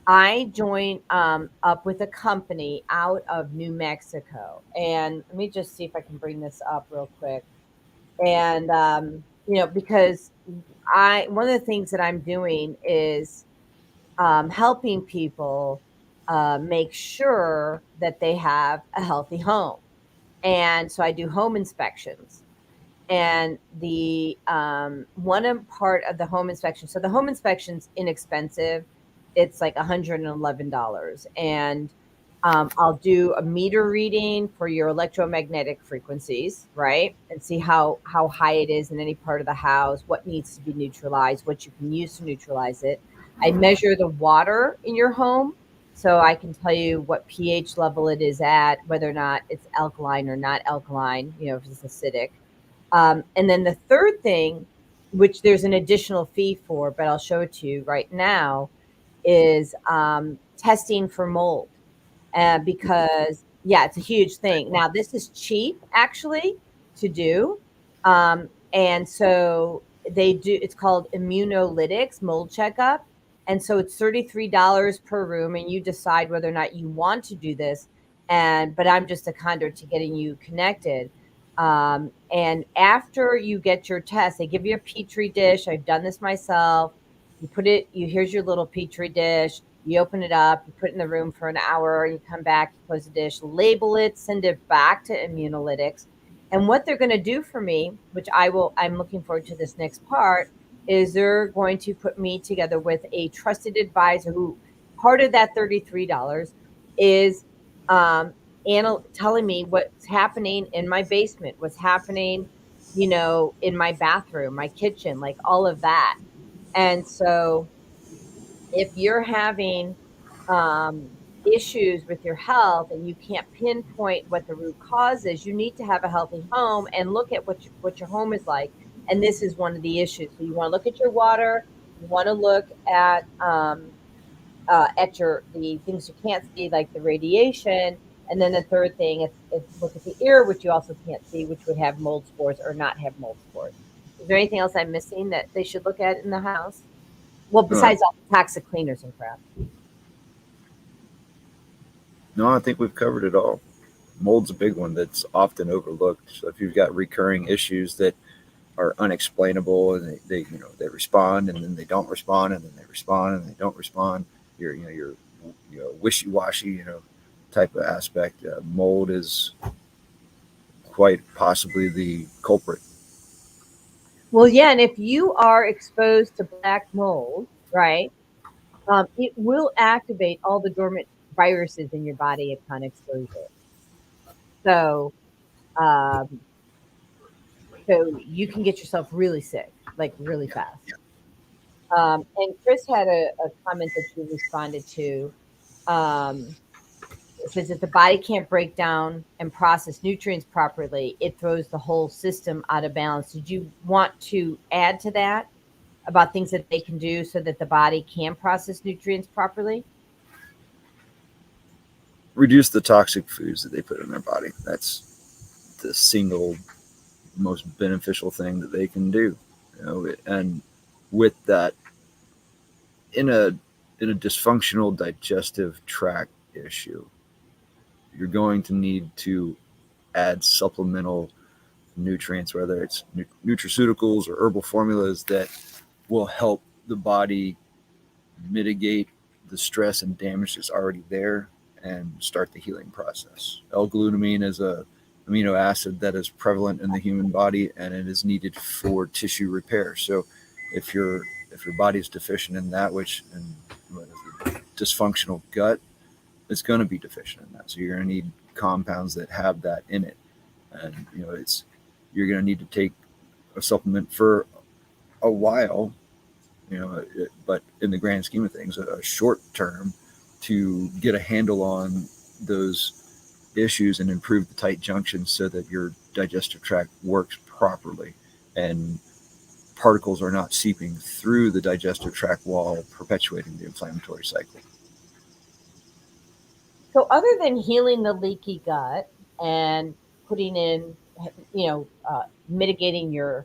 I joined up with a company out of New Mexico. And let me just see if I can bring this up real quick. And, because one of the things that I'm doing is helping people make sure that they have a healthy home. And so I do home inspections. And the one part of the home inspection, so the home inspection's inexpensive. It's like $111. And I'll do a meter reading for your electromagnetic frequencies, right? And see how high it is in any part of the house, what needs to be neutralized, what you can use to neutralize it. I measure the water in your home, so I can tell you what pH level it is at, whether or not it's alkaline or not alkaline, if it's acidic. And then the third thing, which there's an additional fee for, but I'll show it to you right now, is testing for mold. Because, it's a huge thing. Now, this is cheap, actually, to do. And so they do, it's called immunolytics, mold checkup. And so it's $33 per room, and you decide whether or not you want to do this. But I'm just a conduit to getting you connected. And after you get your test, they give you a Petri dish. I've done this myself. Here's your little Petri dish. You open it up, you put it in the room for an hour, you come back, you close the dish, label it, send it back to Immunolytics. And what they're going to do for me, which I'm looking forward to this next part, is they're going to put me together with a trusted advisor who part of that $33 is telling me what's happening in my basement, what's happening, in my bathroom, my kitchen, like all of that. And so if you're having issues with your health and you can't pinpoint what the root cause is, you need to have a healthy home and look at what your home is like. And this is one of the issues. So you want to look at your water. You want to look at the things you can't see, like the radiation. And then the third thing is look at the air, which you also can't see, which would have mold spores or not have mold spores. Is there anything else I'm missing that they should look at in the house? Well, besides all the toxic cleaners and crap. No, I think we've covered it all. Mold's a big one that's often overlooked. So if you've got recurring issues that are unexplainable and they respond and then they don't respond and then they respond and they don't respond, you're wishy-washy, type of aspect. Mold is quite possibly the culprit. Well, yeah, and if you are exposed to black mold, right, it will activate all the dormant viruses in your body upon exposure. So, so you can get yourself really sick, like really fast. And Chris had a comment that you responded to. It says if the body can't break down and process nutrients properly, it throws the whole system out of balance. Did you want to add to that about things that they can do so that the body can process nutrients properly? Reduce the toxic foods that they put in their body. That's the single most beneficial thing that they can do. And with that, in a dysfunctional digestive tract issue, you're going to need to add supplemental nutrients, whether it's nutraceuticals or herbal formulas that will help the body mitigate the stress and damage that's already there and start the healing process. L-glutamine is a amino acid that is prevalent in the human body and it is needed for tissue repair. So if your body is deficient in that, which and dysfunctional gut, it's going to be deficient in that. So you're going to need compounds that have that in it. And, you're going to need to take a supplement for a while, but in the grand scheme of things, a short term to get a handle on those issues and improve the tight junctions so that your digestive tract works properly and particles are not seeping through the digestive tract wall, perpetuating the inflammatory cycle. So other than healing the leaky gut and putting in, mitigating you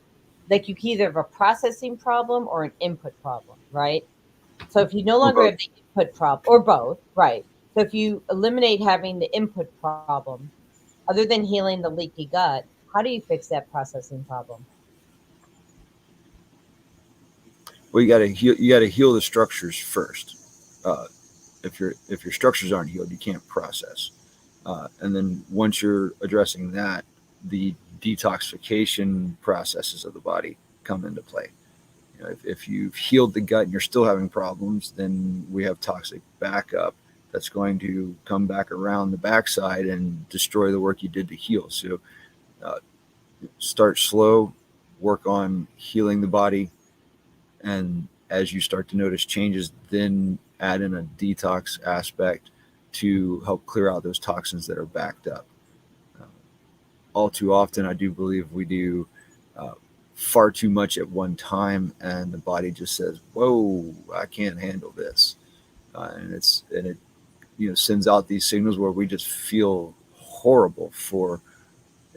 can either have a processing problem or an input problem, right? So if you no longer have the input problem, or both, right? So if you eliminate having the input problem, other than healing the leaky gut, how do you fix that processing problem? Well, you got to heal the structures first. if your structures aren't healed, you can't process. And then once you're addressing that, the detoxification processes of the body come into play. If you've healed the gut and you're still having problems, then we have toxic backup that's going to come back around the backside and destroy the work you did to heal. So start slow, work on healing the body, and as you start to notice changes, then add in a detox aspect to help clear out those toxins that are backed up. All too often, I do believe we do far too much at one time, and the body just says, "Whoa, I can't handle this," and it sends out these signals where we just feel horrible for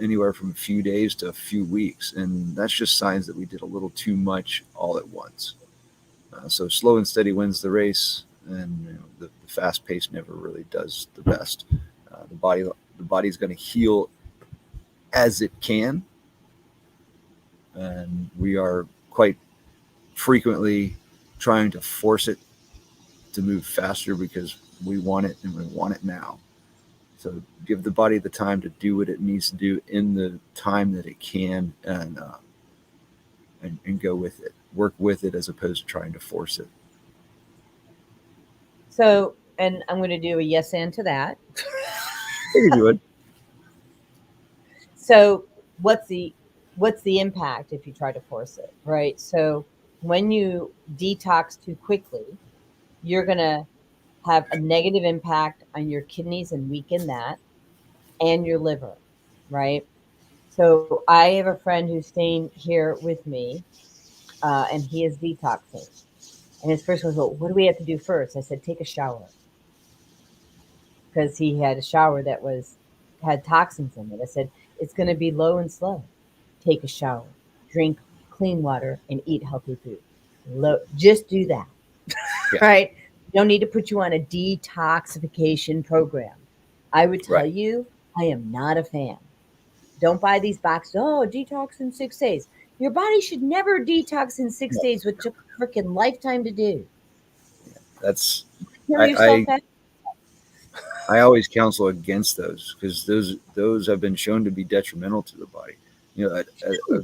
anywhere from a few days to a few weeks, and that's just signs that we did a little too much all at once. So slow and steady wins the race, and the fast pace never really does the best. The body's going to heal as it can, and we are quite frequently trying to force it to move faster because we want it and we want it now. So give the body the time to do what it needs to do in the time that it can, and go with it. Work with it as opposed to trying to force it. So, and I'm going to do a yes and to that. You do it. So what's the impact if you try to force it, right? So when you detox too quickly, you're going to have a negative impact on your kidneys and weaken that, and your liver, right? So I have a friend who's staying here with me, and he is detoxing. And his first one was, well, what do we have to do first? I said, take a shower. Because he had a shower that had toxins in it. I said, it's going to be low and slow. Take a shower, drink clean water, and eat healthy food. Just do that, yeah. Right? Don't need to put you on a detoxification program. I would tell you, I am not a fan. Don't buy these boxes. Oh, detox in 6 days. Your body should never detox in 6 days, which took a freaking lifetime to do. That's I always counsel against those, because those have been shown to be detrimental to the body. A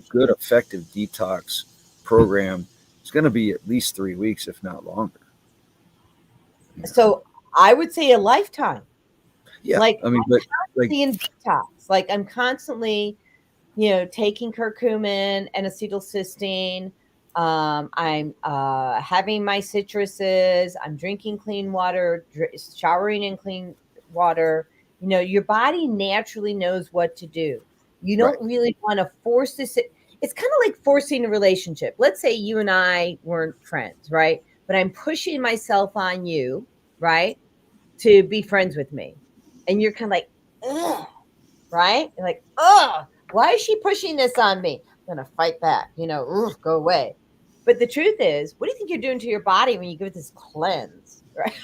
good effective detox program is going to be at least 3 weeks, if not longer. So I would say a lifetime. Yeah, in detox. Like I'm constantly, taking curcumin and acetylcysteine. I'm having my citruses. I'm drinking clean water, showering in clean water. Your body naturally knows what to do. You don't really want to force this. It's kind of like forcing a relationship. Let's say you and I weren't friends, right? But I'm pushing myself on you, right, to be friends with me. And you're kind of like, ugh, right? You're like, ugh, why is she pushing this on me? I'm going to fight back, ugh, go away. But the truth is, what do you think you're doing to your body when you give it this cleanse, right?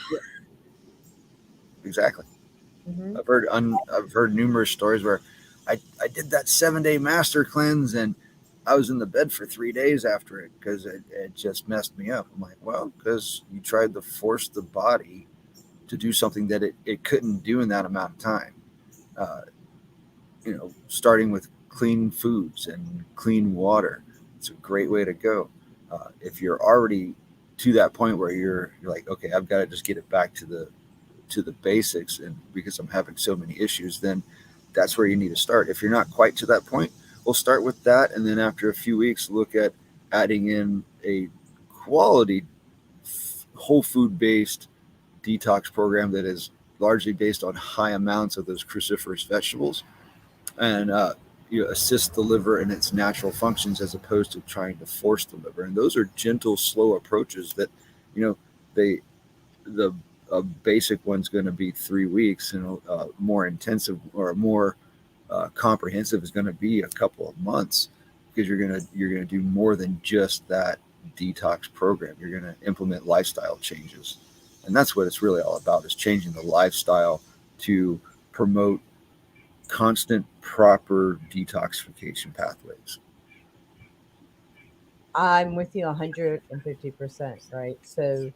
Exactly. Mm-hmm. I've heard numerous stories where I did that 7-day master cleanse and I was in the bed for 3 days after it because it just messed me up. I'm like, well, because you tried to force the body to do something that it couldn't do in that amount of time. Starting with clean foods and clean water, it's a great way to go. If you're already to that point where you're like, okay, I've got to just get it back to the basics, and because I'm having so many issues, then that's where you need to start. If you're not quite to that point, we'll start with that, and then after a few weeks, look at adding in a quality whole food based detox program that is largely based on high amounts of those cruciferous vegetables, and assist the liver in its natural functions as opposed to trying to force the liver. And those are gentle, slow approaches that, a basic one's going to be 3 weeks, and a more intensive or more comprehensive is going to be a couple of months, because you're going to do more than just that detox program. You're going to implement lifestyle changes, and that's what it's really all about, is changing the lifestyle to promote constant, proper detoxification pathways. I'm with you 150%, right? So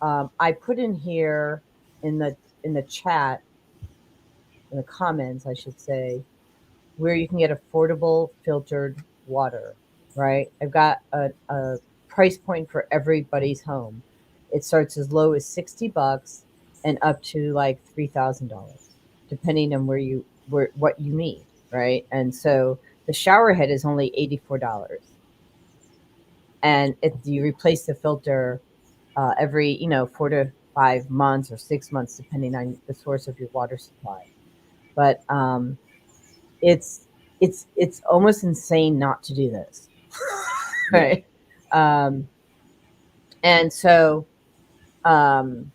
I put in here in the chat, in the comments, I should say, where you can get affordable filtered water, right? I've got a price point for everybody's home. It starts as low as $60 and up to like $3,000, depending on what you need, right? And so the shower head is only $84, and you replace the filter every 4 to 5 months or 6 months, depending on the source of your water supply. But it's almost insane not to do this, right? And so, and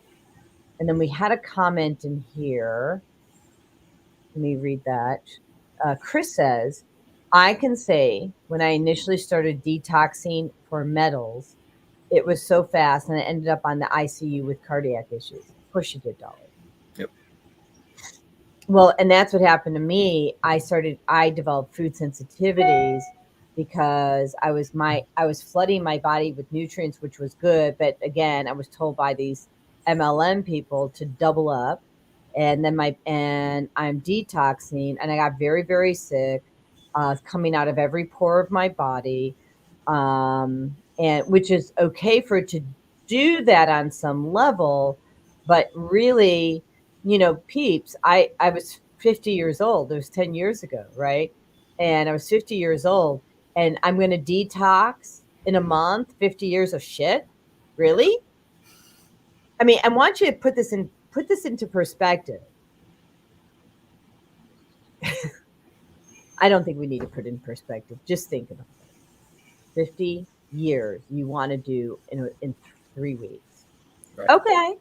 then we had a comment in here. Let me read that. Chris says, I can say when I initially started detoxing for metals, it was so fast and I ended up on the ICU with cardiac issues. Of course you did, Dolly. Yep. Well, and that's what happened to me. I developed food sensitivities because I was flooding my body with nutrients, which was good. But again, I was told by these MLM people to double up. And then I'm detoxing, and I got very, very sick, coming out of every pore of my body. And which is okay for it to do that on some level, but really, peeps, I was 50 years old. It was 10 years ago, right? And I was 50 years old, and I'm going to detox in a month, 50 years of shit? Really? I mean, I want you to put this into perspective. I don't think we need to put it in perspective. Just think about it. 50 years you want to do in 3 weeks. Right. Okay.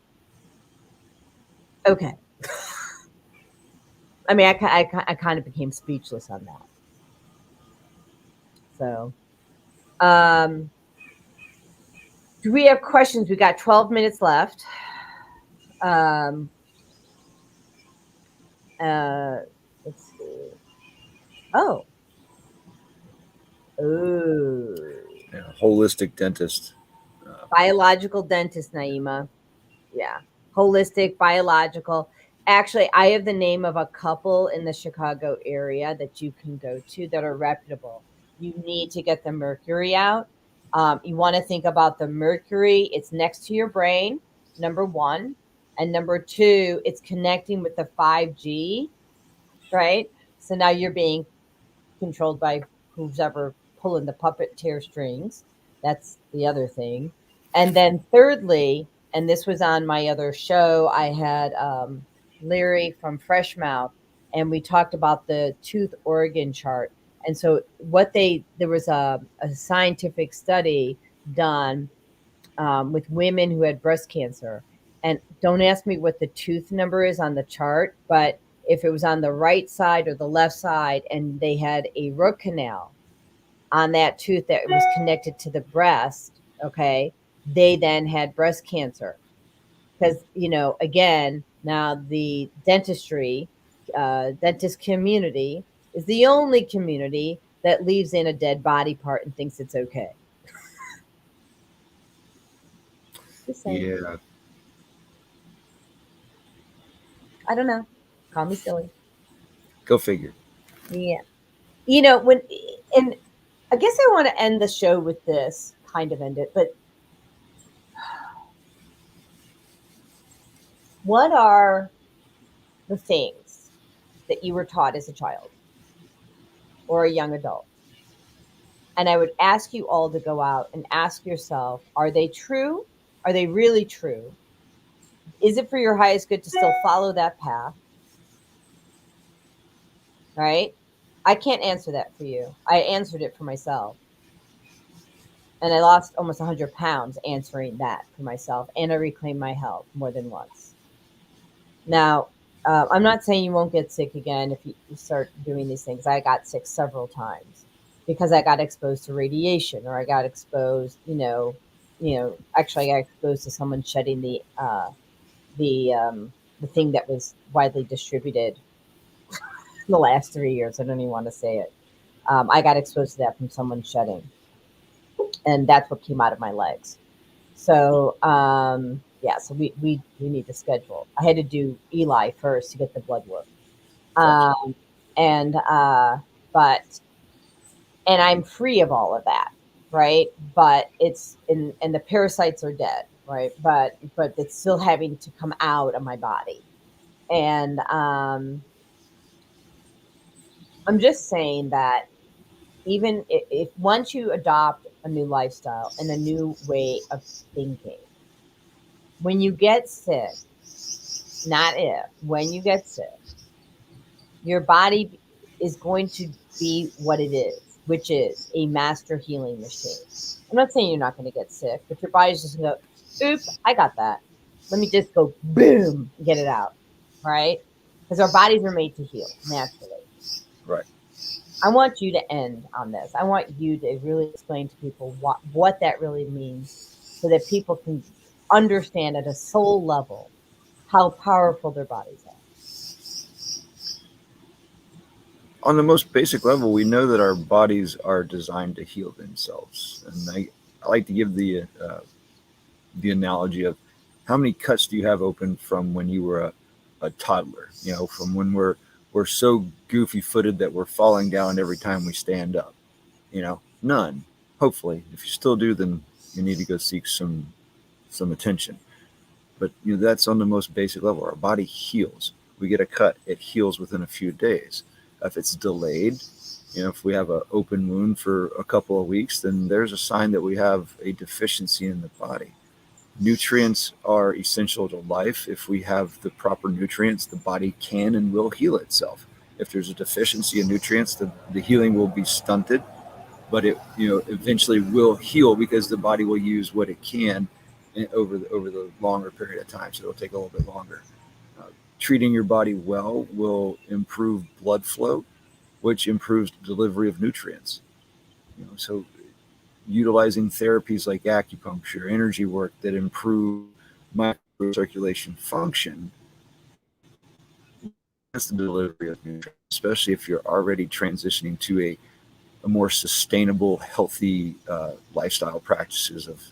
I mean, I kind of became speechless on that. So, do we have questions? We got 12 minutes left. Let's see. Oh. Ooh. Yeah, holistic dentist. Biological dentist, Naima. Yeah. Holistic, biological. Actually, I have the name of a couple in the Chicago area that you can go to that are reputable. You need to get the mercury out. You want to think about the mercury. It's next to your brain, number one. And number two, it's connecting with the 5G, right? So now you're being controlled by who's ever pulling the puppeteer strings. That's the other thing. And then thirdly, and this was on my other show, I had Larry from Freshmouth, and we talked about the tooth organ chart. And so there was a scientific study done with women who had breast cancer. And don't ask me what the tooth number is on the chart, but if it was on the right side or the left side and they had a root canal on that tooth that was connected to the breast, okay, they then had breast cancer. Because, again, now the dentist community is the only community that leaves in a dead body part and thinks it's okay. Yeah. I don't know. Call me silly. Go figure. Yeah. And I guess I want to end the show with this, kind of end it, but what are the things that you were taught as a child or a young adult? And I would ask you all to go out and ask yourself, are they true? Are they really true? Is it for your highest good to still follow that path? Right? I can't answer that for you. I answered it for myself. And I lost almost 100 pounds answering that for myself. And I reclaimed my health more than once. Now, I'm not saying you won't get sick again if you start doing these things. I got sick several times because I got exposed to radiation, or I got exposed, actually I got exposed to someone shedding the thing that was widely distributed in the last 3 years. I don't even want to say it. I got exposed to that from someone shedding, and that's what came out of my legs. So, yeah, so we need to schedule. I had to do Eli first to get the blood work. Gotcha. But I'm free of all of that, right? But it's and the parasites are dead, right? But it's still having to come out of my body. And I'm just saying that even if once you adopt a new lifestyle and a new way of thinking, when you get sick, not if, when you get sick, your body is going to be what it is, which is a master healing machine. I'm not saying you're not going to get sick, but your body's just going to go, oops, I got that. Let me just go boom, get it out, right? Because our bodies are made to heal naturally. Right. I want you to end on this. I want you to really explain to people what that really means so that people can understand at a soul level how powerful their bodies are. On the most basic level, we know that our bodies are designed to heal themselves. And I like to give the analogy of how many cuts do you have open from when you were a toddler, from when we're so goofy footed that we're falling down every time we stand up, none. Hopefully, if you still do, then you need to go seek some attention. But that's on the most basic level. Our body heals. We get a cut, it heals within a few days. If it's delayed, if we have an open wound for a couple of weeks, then there's a sign that we have a deficiency in the body. Nutrients are essential to life. If we have the proper nutrients, the body can and will heal itself. If there's a deficiency in nutrients, the healing will be stunted, but it eventually will heal because the body will use what it can over the longer period of time. So it'll take a little bit longer. Treating your body well will improve blood flow, which improves delivery of nutrients. So utilizing therapies like acupuncture, energy work that improve microcirculation function, that's the delivery of nutrients, especially if you're already transitioning to a more sustainable, healthy lifestyle practices of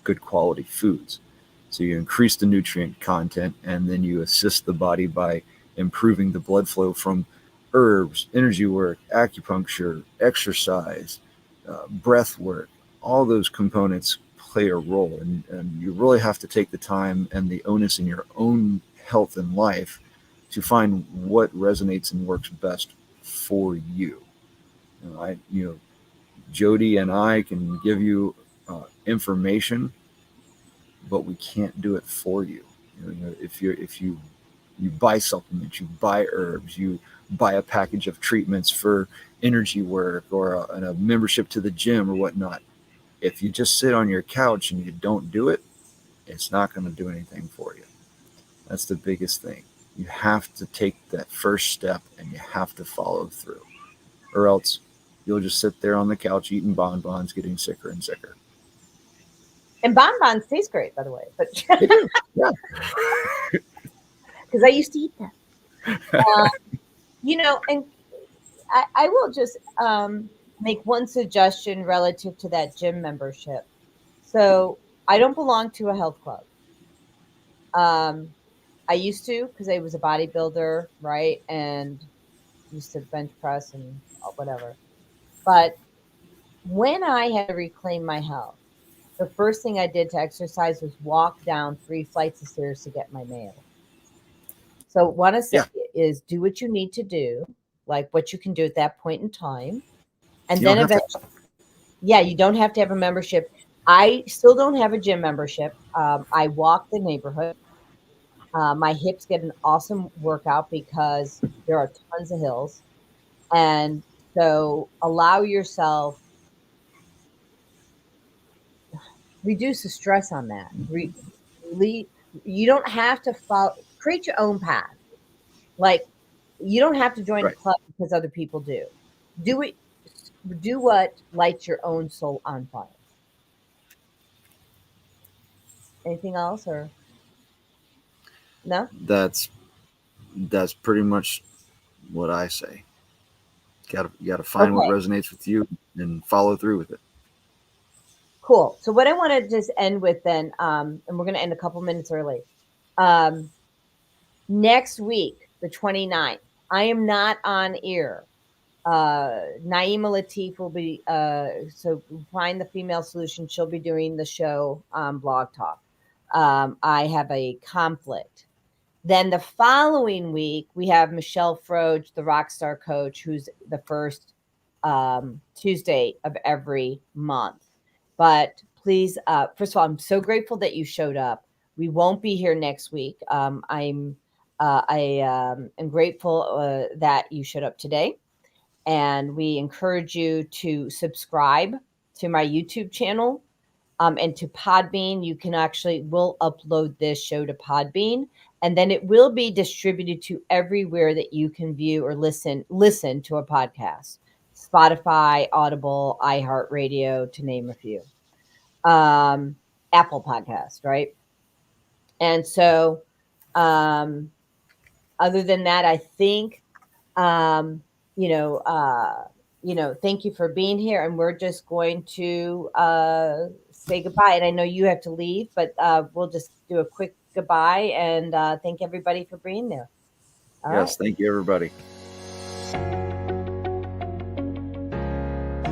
good quality foods. So you increase the nutrient content, and then you assist the body by improving the blood flow from herbs, energy work, acupuncture, exercise, breath work. All those components play a role, and you really have to take the time and the onus in your own health and life to find what resonates and works best for you. Jodi and I can give you information, but we can't do it for you. If you buy supplements, you buy herbs, you buy a package of treatments for energy work or a membership to the gym or whatnot. If you just sit on your couch and you don't do it, it's not going to do anything for you. That's the biggest thing. You have to take that first step and you have to follow through, or else you'll just sit there on the couch eating bonbons, getting sicker and sicker. And bonbons taste great, by the way. But They do, yeah. Because I used to eat them. And I will just make one suggestion relative to that gym membership. So I don't belong to a health club. I used to, because I was a bodybuilder, right? And used to bench press and whatever. But when I had to reclaim my health, the first thing I did to exercise was walk down 3 flights of stairs to get my mail. So what I say is do what you need to do, like what you can do at that point in time. And then eventually, you don't have to have a membership. I still don't have a gym membership. I walk the neighborhood. My hips get an awesome workout because there are tons of hills. And so allow yourself, reduce the stress on that. You don't have to follow, create your own path. Like, you don't have to join a club because other people do. Do what lights your own soul on fire. Anything else, or no? That's pretty much what I say. You got to find what resonates with you and follow through with it. Cool. So what I want to just end with then, and we're going to end a couple minutes early. Next week, the 29th, I am not on air. Naima Latif will be, so Find the Female Solution. She'll be doing the show on Blog Talk. I have a conflict. Then the following week, we have Michelle Froge, the Rockstar Coach, who's the first Tuesday of every month. But please, first of all, I'm so grateful that you showed up. We won't be here next week. I am grateful that you showed up today. And we encourage you to subscribe to my YouTube channel and to Podbean. You can we'll upload this show to Podbean, and then it will be distributed to everywhere that you can view or listen to a podcast. Spotify, Audible, iHeartRadio, to name a few. Apple Podcast, right? And so other than that, I think, thank you for being here. And we're just going to say goodbye. And I know you have to leave, but we'll just do a quick goodbye and thank everybody for being there. All yes, right. Thank you, everybody.